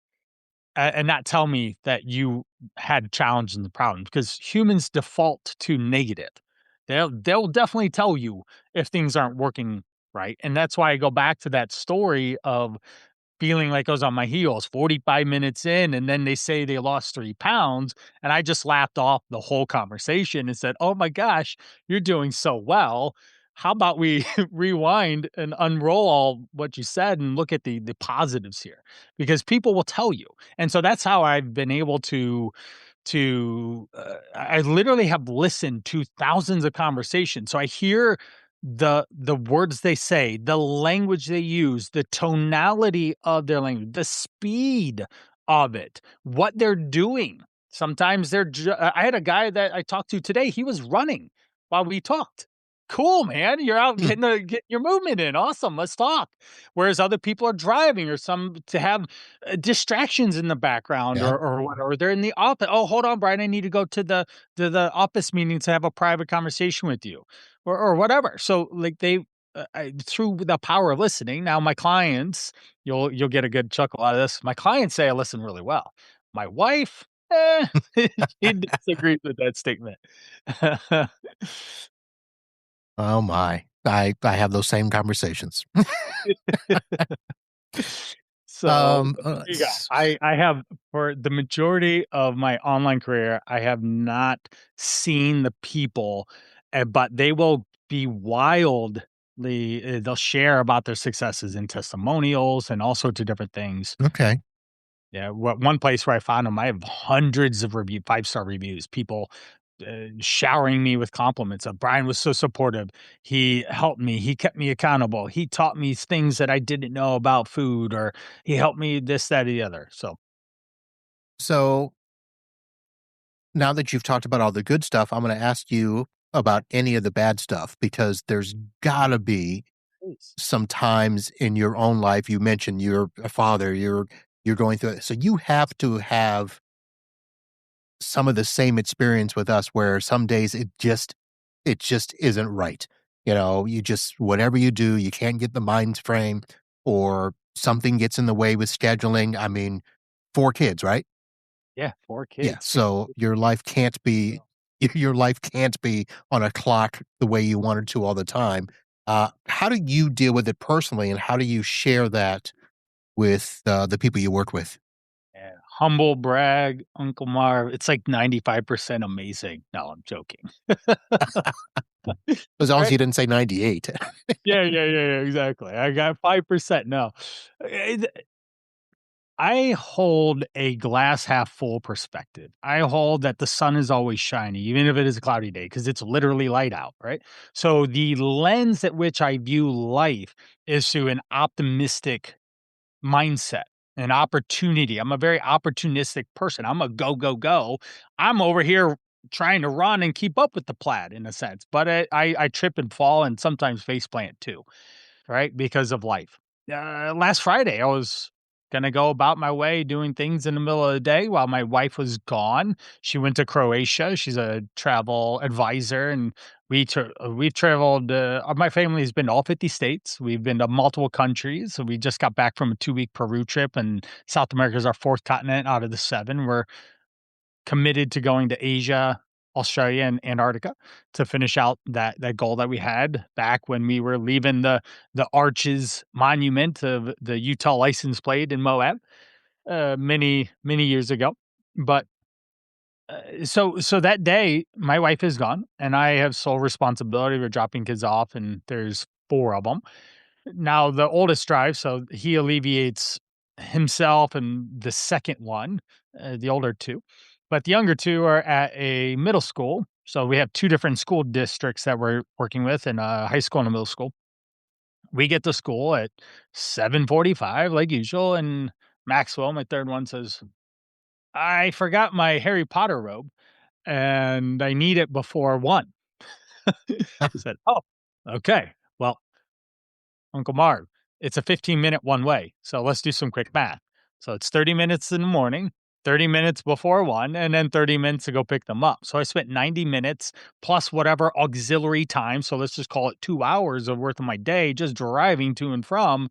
and not tell me that you had challenges and problems because humans default to negative. They'll definitely tell you if things aren't working right. And that's why I go back to that story of feeling like I was on my heels 45 minutes in, and then they say they lost 3 pounds. And I just laughed off the whole conversation and said, oh my gosh, you're doing so well. How about we rewind and unroll all what you said and look at the positives here? Because people will tell you. And so that's how I've been able I literally have listened to thousands of conversations. So I hear the words they say, the language they use, the tonality of their language, the speed of it, what they're doing. Sometimes I had a guy that I talked to today, he was running while we talked. Cool, man. You're out getting your movement in. Awesome. Let's talk. Whereas other people are driving or some to have distractions in the background Yeah. or they're in the office. Oh, hold on, Brian. I need to go to the office meeting to have a private conversation with you or whatever. So like through the power of listening, now my clients, you'll get a good chuckle out of this. My clients say I listen really well. My wife, she disagrees with that statement. Oh my. I have those same conversations. So Uh, there you go. I have for the majority of my online career, I have not seen the people, but they will be wildly. They'll share about their successes and testimonials and all sorts of different things. okay. Yeah, one place where I found them, I have hundreds of 5-star reviews. People showering me with compliments of Brian was so supportive. He helped me. He kept me accountable. He taught me things that I didn't know about food, or he helped me this, that, or the other. So, So now that you've talked about all the good stuff, I'm going to ask you about any of the bad stuff because there's got to be please. some times in your own life. You mentioned you're a father, you're going through it. So you have to have some of the same experience with us where some days it just isn't right. You know, you just whatever you do, you can't get the mind frame or something gets in the way with scheduling. I mean, 4 kids, right? Yeah, 4 Yeah. kids. So your life can't be your life can't be on a clock the way you wanted to all the time. How do you deal with it personally, and how do you share that with the people you work with? Yeah. Humble brag, Uncle Marv. It's like 95% amazing. No, I'm joking. As long as Right? you didn't say 98. Yeah, exactly. I got 5%. No. I hold a glass half full perspective. I hold that the sun is always shining, even if it is a cloudy day, because it's literally light out, right? So the lens at which I view life is through an optimistic mindset, an opportunity. I'm a very opportunistic person. I'm a go, go, go. I'm over here trying to run and keep up with the plaid in a sense, but I trip and fall and sometimes face plant too, right? Because of life. Last Friday, I was going to go about my way doing things in the middle of the day while my wife was gone. She went to Croatia. She's a travel advisor, and we've traveled. My family has been to all 50 states. We've been to multiple countries. So we just got back from a 2-week Peru trip, and South America is our fourth continent out of the seven. We're committed to going to Asia, Australia, and Antarctica to finish out that goal that we had back when we were leaving the Arches Monument of the Utah license plate in Moab, many years ago. But so that day, my wife is gone, and I have sole responsibility for dropping kids off, and there's 4 of them. Now the oldest drives, so he alleviates himself and the second one, the older 2. But the younger 2 are at a middle school. So we have 2 different school districts that we're working with in a high school and a middle school. We get to school at 7:45 like usual, and Maxwell, my third one, says, "I forgot my Harry Potter robe, and I need it before 1." I said, "Oh, okay. Well, Uncle Marv, it's a 15-minute one way. So let's do some quick math. So it's 30 minutes in the morning. 30 minutes before one, and then 30 minutes to go pick them up. So I spent 90 minutes plus whatever auxiliary time. So let's just call it 2 hours of worth of my day just driving to and from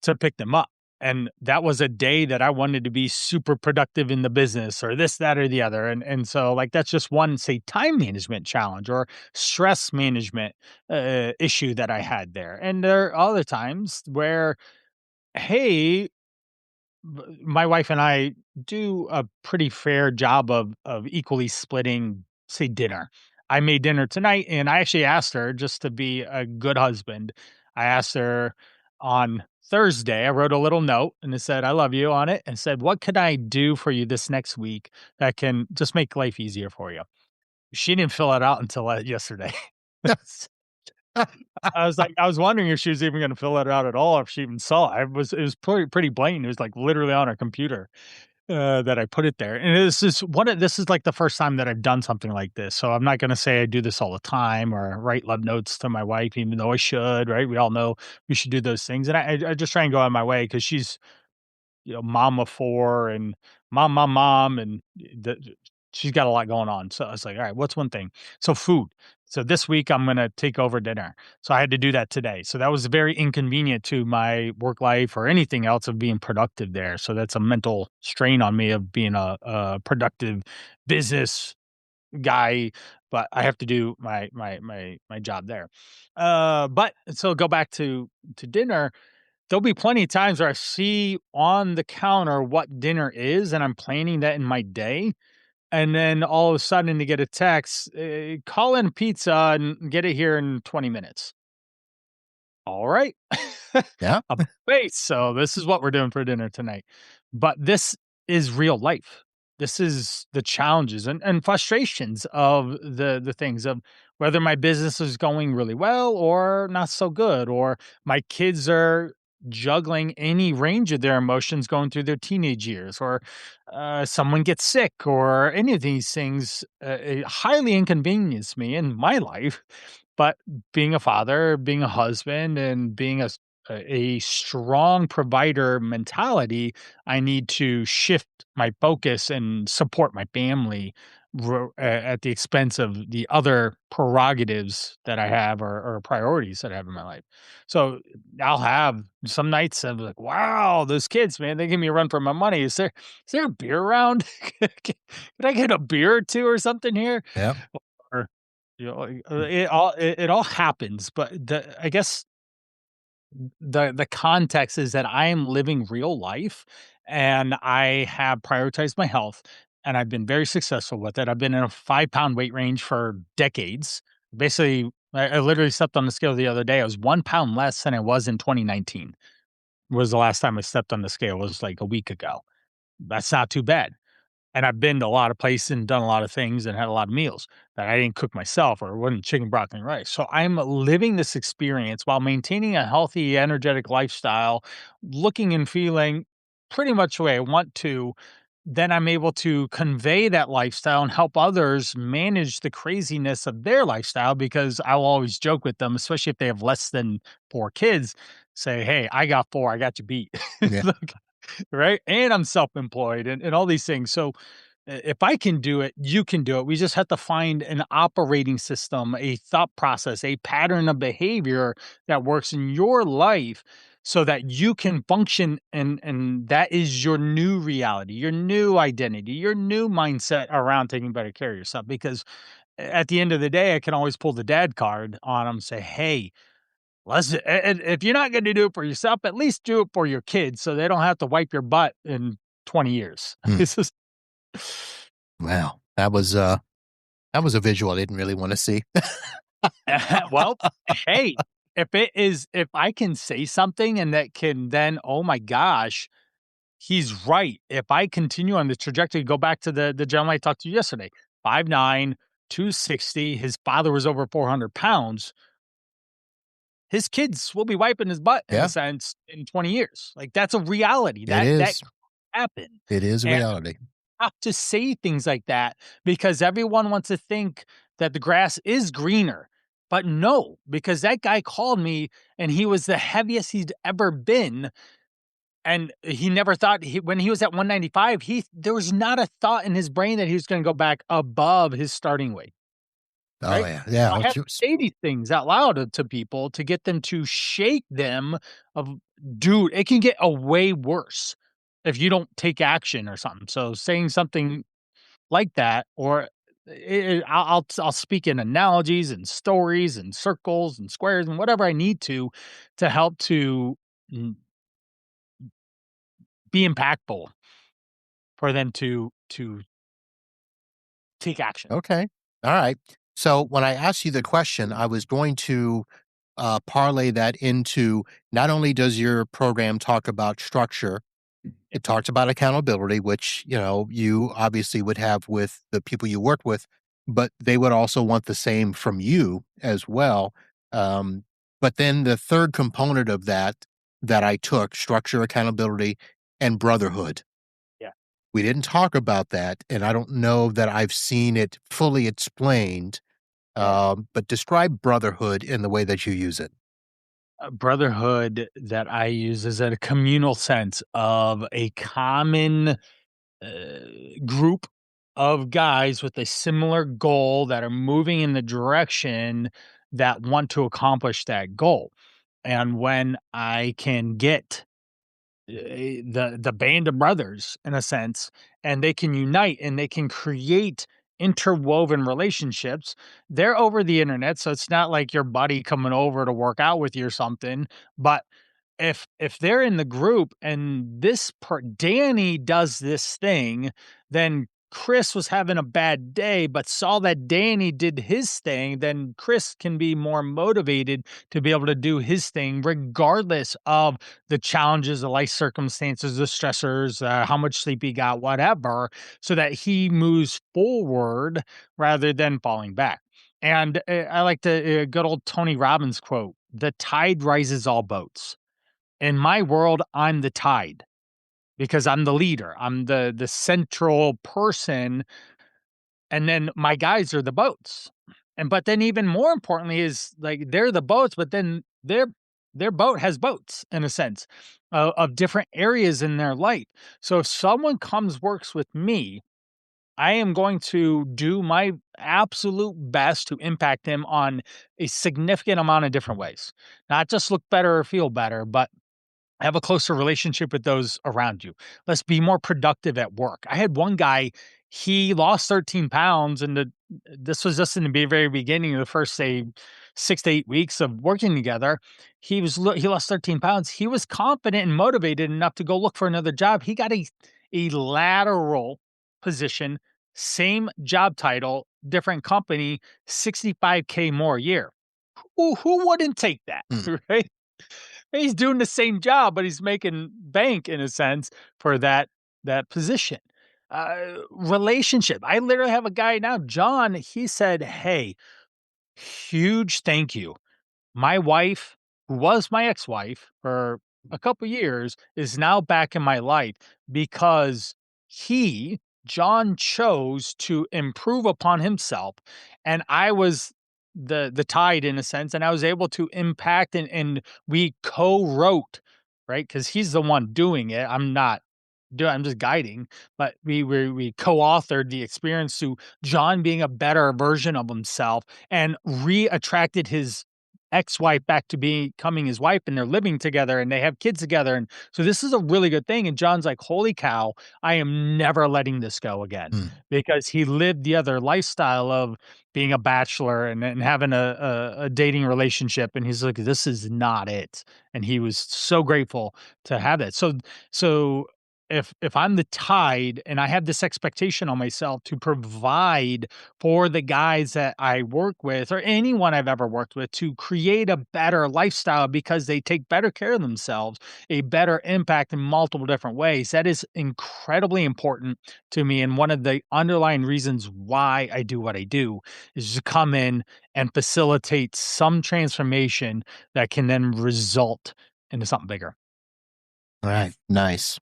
to pick them up. And that was a day that I wanted to be super productive in the business or this, that, or the other. And so like that's just one, say, time management challenge or stress management issue that I had there. And there are other times where, hey, my wife and I do a pretty fair job of equally splitting, say, dinner. I made dinner tonight, and I actually asked her just to be a good husband. I asked her on Thursday. I wrote a little note and it said, "I love you" on it, and said, "What could I do for you this next week that can just make life easier for you?" She didn't fill it out until yesterday. I was wondering if she was even gonna fill it out at all, if she even saw it. It was pretty blatant. It was, like, literally on her computer, that I put it there, and this is, like, the first time that I've done something like this, so I'm not gonna say I do this all the time or write love notes to my wife even though I should, right? We all know we should do those things, and I just try and go out of my way because she's, mom of 4 and mom, and she's got a lot going on. So I was like, "All right, what's one thing?" So food. So this week I'm gonna take over dinner. So I had to do that today. So that was very inconvenient to my work life or anything else of being productive there. So that's a mental strain on me of being a productive business guy, but I have to do my job there. But so go back to dinner. There'll be plenty of times where I see on the counter what dinner is, and I'm planning that in my day, and then all of a sudden to get a text, "Call in pizza and get it here in 20 minutes." All right. Yeah. A base. So this is what we're doing for dinner tonight. But this is real life. This is the challenges and frustrations of the things of whether my business is going really well or not so good, or my kids are juggling any range of their emotions going through their teenage years, or someone gets sick, or any of these things highly inconvenience me in my life. But being a father, being a husband, and being a strong provider mentality, I need to shift my focus and support my family at the expense of the other prerogatives that I have or priorities that I have in my life. So I'll have some nights I'm like, wow, those kids, man, they give me a run for my money. Is there a beer around? Can I get a beer or two or something here? Yeah. Or it all happens, but I guess the context is that I am living real life, and I have prioritized my health, and I've been very successful with it. I've been in a 5-pound weight range for decades. Basically, I literally stepped on the scale the other day. I was 1 pound less than I was in 2019. Was the last time I stepped on the scale, was like a week ago. That's not too bad. And I've been to a lot of places and done a lot of things and had a lot of meals that I didn't cook myself, or it wasn't chicken, broccoli, and rice. So I'm living this experience while maintaining a healthy, energetic lifestyle, looking and feeling pretty much the way I want to. Then I'm able to convey that lifestyle and help others manage the craziness of their lifestyle, because I'll always joke with them, especially if they have less than 4 kids, say, "Hey, I got 4, I got you beat." Yeah. Right? And I'm self-employed and all these things. So if I can do it, you can do it. We just have to find an operating system, a thought process, a pattern of behavior that works in your life so that you can function, and that is your new reality, your new identity, your new mindset around taking better care of yourself. Because at the end of the day, I can always pull the dad card on them and say, "Hey, and if you're not gonna do it for yourself, at least do it for your kids so they don't have to wipe your butt in 20 years." Hmm. It's just Wow. That was a visual I didn't really want to see. well, hey, if I can say something and that can then, oh my gosh, he's right. If I continue on the trajectory, go back to the gentleman I talked to yesterday, 5'9", 260, his father was over 400 pounds. His kids will be wiping his butt in a Yeah, sense in 20 years. Like, that's a reality it that is. can happen. It is a And reality. have to say things like that because everyone wants to think that the grass is greener. But no, because that guy called me and he was the heaviest he'd ever been. And he never thought when he was at 195, there was not a thought in his brain that he was going to go back above his starting weight. Oh Right? yeah, So yeah. I have to say these things out loud to people to get them to shake them of, dude, it can get a way worse if you don't take action or something. So saying something like that, or I'll speak in analogies and stories and circles and squares and whatever I need to help to mm, be impactful for them to take action. Okay. All right. So when I asked you the question, I was going to parlay that into not only does your program talk about structure, Yep. it talks about accountability, which, you obviously would have with the people you work with, but they would also want the same from you as well. Um, but then the third component of that I took structure, accountability, and brotherhood. Yeah. We didn't talk about that, and I don't know that I've seen it fully explained. Yeah. But describe brotherhood in the way that you use it. Brotherhood that I use is a communal sense of a common group of guys with a similar goal that are moving in the direction that want to accomplish that goal. And when I can get the band of brothers in a sense, and they can unite and they can create interwoven relationships. They're over the internet, so it's not like your buddy coming over to work out with you or something, but if they're in the group and Danny does this thing, then Chris was having a bad day, but saw that Danny did his thing, then Chris can be more motivated to be able to do his thing, regardless of the challenges, the life circumstances, the stressors, how much sleep he got, whatever, so that he moves forward rather than falling back. And I like the good old Tony Robbins quote: "The tide rises all boats." In my world, I'm the tide because I'm the leader. I'm the central person, and then my guys are the boats. And but then even more importantly is like they're the boats, but then their boat has boats in a sense of different areas in their life. So if someone comes works with me, I am going to do my absolute best to impact them on a significant amount of different ways. Not just look better or feel better, but have a closer relationship with those around you. Let's be more productive at work. I had one guy, he lost 13 pounds, and this was just in the very beginning of the first, say, 6 to 8 weeks of working together. He lost 13 pounds. He was confident and motivated enough to go look for another job. He got a lateral position, same job title, different company, 65K more a year. Who wouldn't take that, Mm. right? He's doing the same job, but he's making bank in a sense for that position. Relationship. I literally have a guy now, John. He said, "Hey, huge thank you. My wife, who was my ex-wife for a couple years, is now back in my life because John, chose to improve upon himself, and I was the tide in a sense, and I was able to impact and we co-wrote, right? Because he's the one doing it. I'm just guiding, but we co-authored the experience to John being a better version of himself and re-attracted his ex-wife back to becoming his wife, and they're living together and they have kids together. And so this is a really good thing. And John's like, holy cow, I am never letting this go again, Mm. because he lived the other lifestyle of being a bachelor and having a dating relationship. And he's like, this is not it. And he was so grateful to have that. So if I'm the tide and I have this expectation on myself to provide for the guys that I work with or anyone I've ever worked with to create a better lifestyle because they take better care of themselves, a better impact in multiple different ways, that is incredibly important to me. And one of the underlying reasons why I do what I do is to come in and facilitate some transformation that can then result into something bigger. All right. Nice.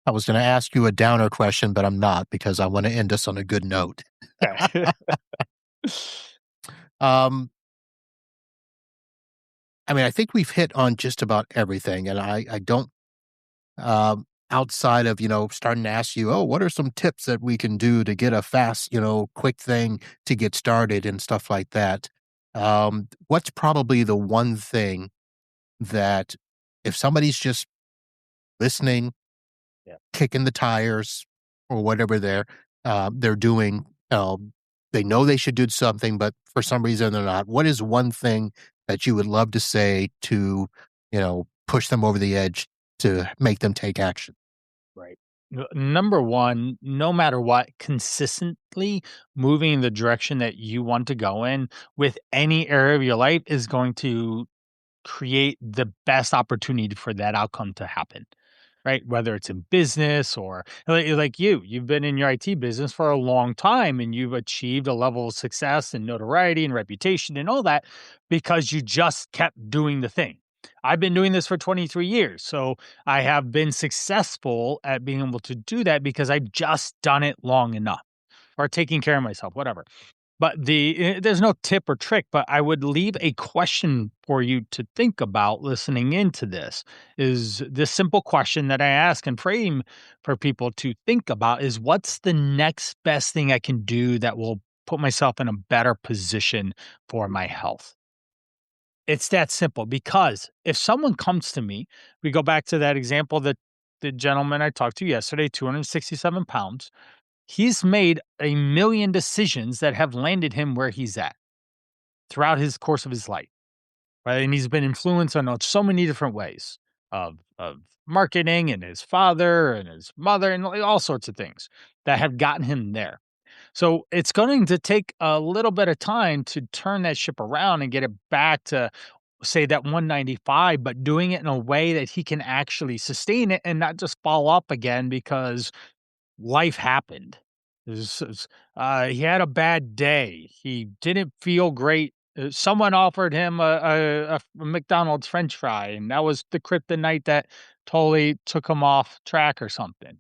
I was going to ask you a downer question, but I'm not because I want to end us on a good note. Okay. Um, I mean, I think we've hit on just about everything, and I don't outside of, starting to ask you, oh, what are some tips that we can do to get a fast, quick thing to get started and stuff like that. What's probably the one thing that if somebody's just listening, Yeah. kicking the tires or whatever they're doing, they know they should do something, but for some reason they're not. What is one thing that you would love to say to, push them over the edge to make them take action? Right. Number one, no matter what, consistently moving in the direction that you want to go in with any area of your life is going to create the best opportunity for that outcome to happen, right? Whether it's in business or like you've been in your IT business for a long time and you've achieved a level of success and notoriety and reputation and all that because you just kept doing the thing. I've been doing this for 23 years. So I have been successful at being able to do that because I've just done it long enough or taking care of myself, whatever. But there's no tip or trick, but I would leave a question for you to think about listening into this. Is this simple question that I ask and frame for people to think about is what's the next best thing I can do that will put myself in a better position for my health? It's that simple because if someone comes to me, we go back to that example that the gentleman I talked to yesterday, 267 pounds. He's made a million decisions that have landed him where he's at throughout his course of his life, right? And he's been influenced on so many different ways of marketing and his father and his mother and all sorts of things that have gotten him there. So it's going to take a little bit of time to turn that ship around and get it back to say that 195, but doing it in a way that he can actually sustain it and not just fall up again because life happened. He had a bad day. He didn't feel great. Someone offered him a McDonald's French fry, and that was the kryptonite that totally took him off track or something.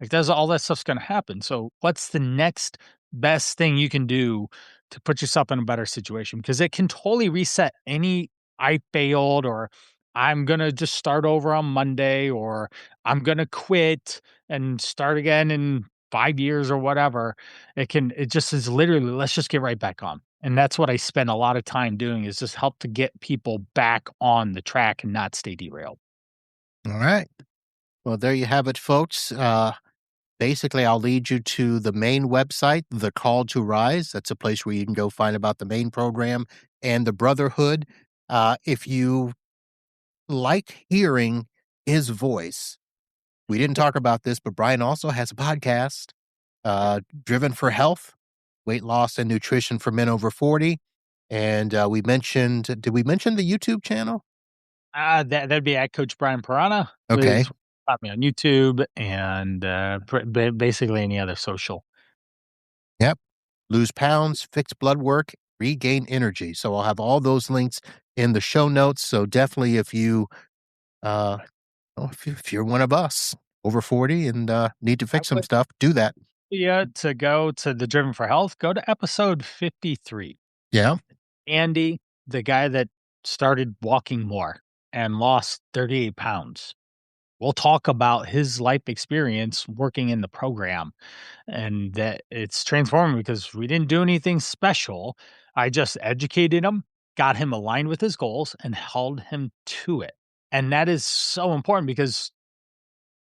Like, that's all that stuff's gonna happen. So, what's the next best thing you can do to put yourself in a better situation? Because it can totally reset any "I failed," or "I'm gonna just start over on Monday," or "I'm gonna quit and start again in 5 years," or whatever. It just is literally, "Let's just get right back on." And that's what I spend a lot of time doing is just help to get people back on the track and not stay derailed. All right. Well, there you have it, folks. Basically, I'll lead you to the main website, The Call to Rise. That's a place where you can go find about the main program and the Brotherhood. If you like hearing his voice, we didn't talk about this, but Brian also has a podcast, Driven for Health, Weight Loss and Nutrition for Men Over 40. And did we mention the YouTube channel? That'd be at Coach Brian Piranha. Okay. Is find me on YouTube and, basically any other social. Yep. Lose pounds, fix blood work, regain energy. So I'll have all those links in the show notes. So definitely uh, if you're one of us over 40 and need to I fix some would stuff, do that. to go to the Driven for Health, go to episode 53. Yeah. Andy, the guy that started walking more and lost 38 pounds. We'll talk about his life experience working in the program and that it's transforming because we didn't do anything special. I just educated him, got him aligned with his goals, and held him to it. And that is so important because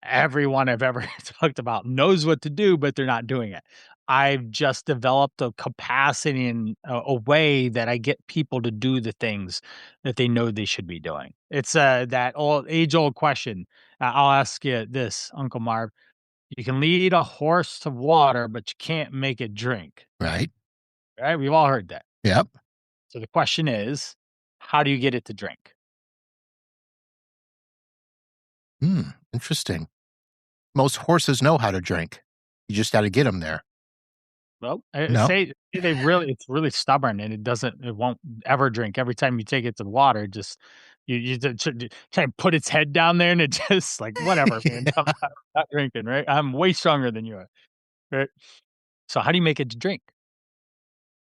everyone I've ever talked about knows what to do, but they're not doing it. I've just developed a capacity and a way that I get people to do the things that they know they should be doing. It's that old age old question. I'll ask you this, Uncle Marv. You can lead a horse to water, but you can't make it drink. Right. Right? We've all heard that. Yep. So the question is, how do you get it to drink? Interesting. Most horses know how to drink. You just got to get them there. Well, No. it's really stubborn and it won't ever drink. Every time you take it to the water, just try and put its head down there and it just like, whatever, man, I'm not drinking, right? I'm way stronger than you are, right? So how do you make it to drink?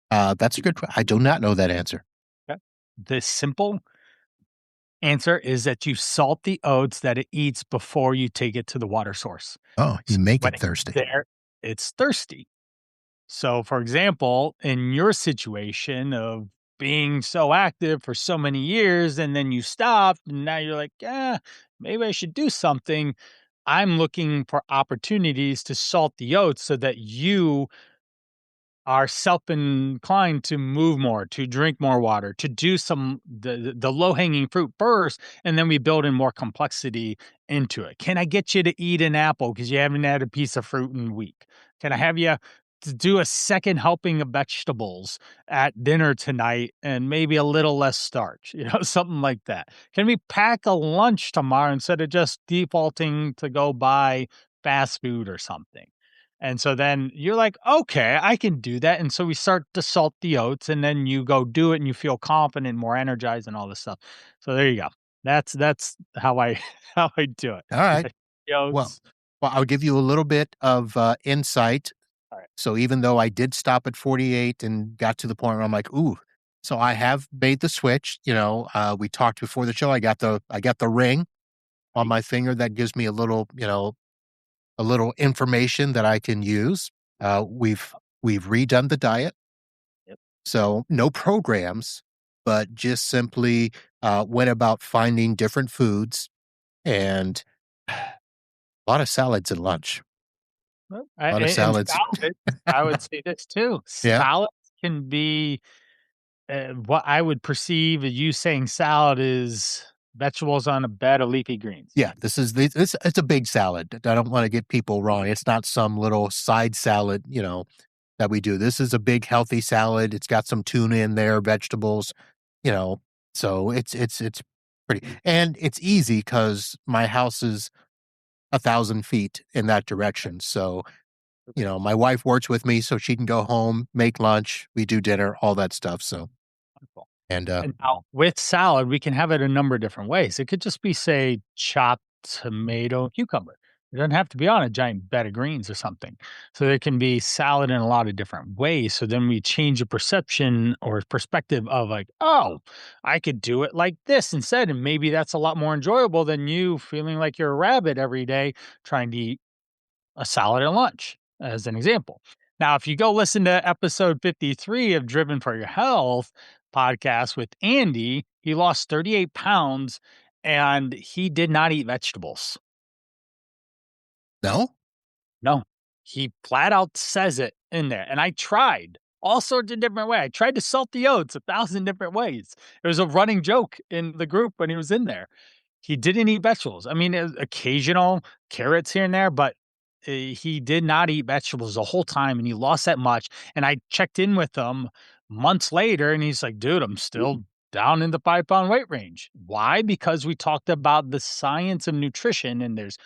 That's a good. I do not know that answer. Okay. The simple Answer is that you salt the oats that it eats before you take it to the water source. Oh, you So make when it it thirsty. gets there, it's thirsty. So, for example, in your situation of being so active for so many years and then you stopped, and now you're like, yeah, maybe I should do something. I'm looking for opportunities to salt the oats so that you are self-inclined to move more, to drink more water, to do some the low-hanging fruit first, and then we build in more complexity into it. Can I get you to eat an apple because you haven't had a piece of fruit in a week? Can I have you to do a second helping of vegetables at dinner tonight and maybe a little less starch, something like that? Can we pack a lunch tomorrow instead of just defaulting to go buy fast food or something? And so then you're like, okay, I can do that. And so we start to salt the oats, and then you go do it and you feel confident, more energized, and all this stuff. So there you go. That's how I how I do it. All right. The Well, oats. I'll give you a little bit of insight. All right. So even though I did stop at 48 and got to the point where I'm like, ooh, so I have made the switch. We talked before the show. I got the ring on Right. my finger that gives me a little information that I can use. We've redone the diet, Yep. so no programs, but just simply went about finding different foods and a lot of salads at lunch. Well, A lot of and salads. salads, I would say this too. Yeah. Salads can be what I would perceive as you saying salad is vegetables on a bed of leafy greens. Yeah, it's a big salad. I don't wanna get people wrong. It's not some little side salad, that we do. This is a big healthy salad. It's got some tuna in there, vegetables, you know, so it's pretty and it's easy because my house is 1,000 feet in that direction. So, my wife works with me so she can go home, make lunch, we do dinner, all that stuff. So, Wonderful. and, And now with salad, we can have it a number of different ways. It could just be, say, chopped tomato, cucumber. It doesn't have to be on a giant bed of greens or something. So there can be salad in a lot of different ways. So then we change the perception or perspective of like, oh, I could do it like this instead. And maybe that's a lot more enjoyable than you feeling like you're a rabbit every day trying to eat a salad at lunch, as an example. Now, if you go listen to episode 53 of Driven for Your Health podcast with Andy, he lost 38 pounds and he did not eat vegetables. no? No, he flat out says it in there. And I tried all sorts of different ways. I tried to salt the oats 1,000 different ways. It was a running joke in the group when he was in there. He didn't eat vegetables. I mean, occasional carrots here and there, but he did not eat vegetables the whole time, and he lost that much. And I checked in with him months later, and he's like, "Dude, I'm still down in the 5-pound weight range." Why? Because we talked about the science of nutrition, and there's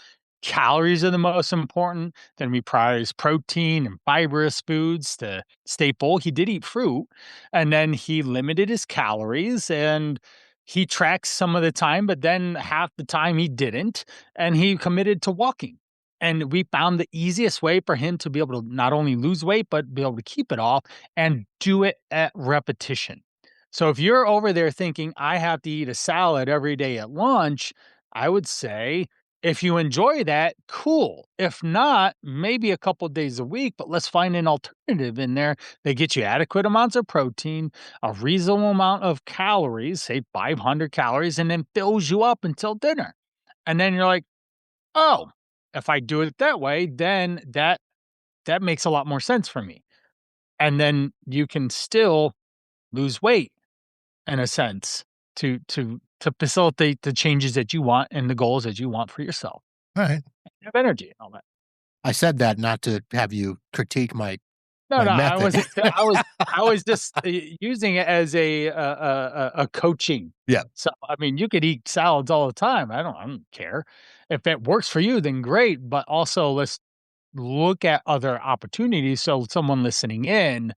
calories are the most important. Then we prioritize protein and fibrous foods to stay full. He did eat fruit, and then he limited his calories and he tracks some of the time, but then half the time he didn't, and he committed to walking. And we found the easiest way for him to be able to not only lose weight, but be able to keep it off and do it at repetition. So if you're over there thinking, I have to eat a salad every day at lunch, I would say, if you enjoy that, cool. If not, maybe a couple days a week, but let's find an alternative in there that gets you adequate amounts of protein, a reasonable amount of calories, say 500 calories, and then fills you up until dinner. And then you're like, oh, if I do it that way, then that makes a lot more sense for me. And then you can still lose weight in a sense to facilitate the changes that you want and the goals that you want for yourself. Alright. Have energy and all that. I said that not to have you critique No, my no, I method. wasn't. I was just using it as a coaching. Yeah. So I mean, you could eat salads all the time. I don't care if it works for you. Then great. But also, let's look at other opportunities. So someone listening in,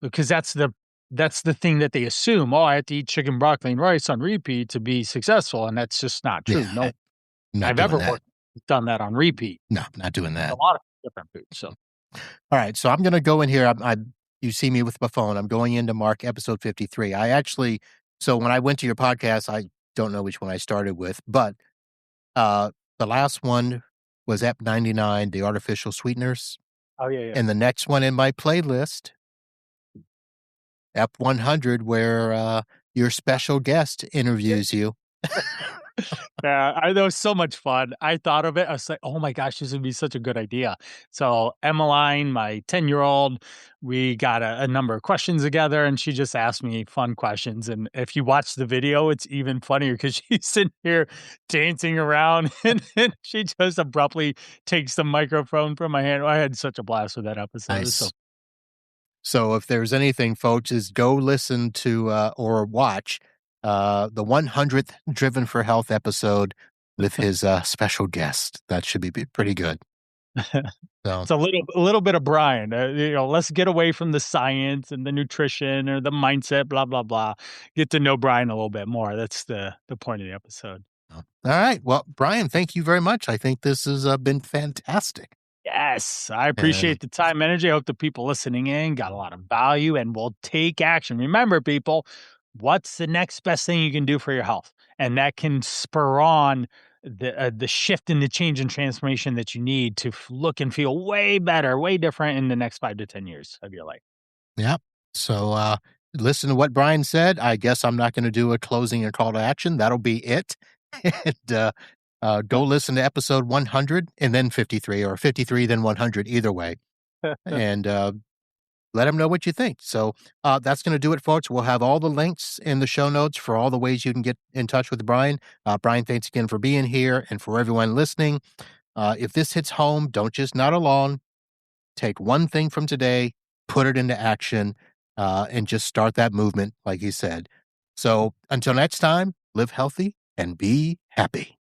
because that's the thing that they assume. Oh, I have to eat chicken, broccoli, and rice on repeat to be successful, and that's just not true. Yeah, No, I'm not I've doing ever that. done that on repeat. No, I'm not doing A that. lot of different foods. So Alright, so I'm gonna go in here. You see me with my phone. I'm going into Mark episode 53. So when I went to your podcast, don't know which one I started with, but the last one was EP99, the artificial sweeteners. Oh, yeah, yeah. And the next one in my playlist, EP100, where your special guest interviews you. Yeah, that was so much fun. I thought of it. I was like, "Oh my gosh, this would be such a good idea." So Emmeline, my 10-year-old, we got a number of questions together, and she just asked me fun questions. And if you watch the video, it's even funnier because she's sitting here dancing around, and then she just abruptly takes the microphone from my hand. I had such a blast with that episode. It was so Nice. So if there's anything, folks, is go listen to or watch the 100th Driven for Health episode with his special guest. That should be pretty good. So, It's a little bit of Brian. Let's get away from the science and the nutrition or the mindset, blah blah blah. Get to know Brian a little bit more. That's the point of the episode. all right. Well, Brian, thank you very much. I think this has been fantastic. Yes, I And appreciate the time, energy. I hope the people listening in got a lot of value and will take action. Remember, people, what's the next best thing you can do for your health? And that can spur on the shift and the change and transformation that you need to look and feel way better, way different in the next 5 to 10 years of your life. yeah. So listen to what Brian said. I guess I'm not going to do a closing or call to action. That'll be it. And go listen to episode 100 and then 53, or 53 then 100, either way. And let them know what you think. So that's going to do it, folks. We'll have all the links in the show notes for all the ways you can get in touch with Brian. Brian, thanks again for being here, and for everyone listening. If this hits home, don't just nod along. Take one thing from today, put it into action, and just start that movement, like he said. So until next time, live healthy and be happy.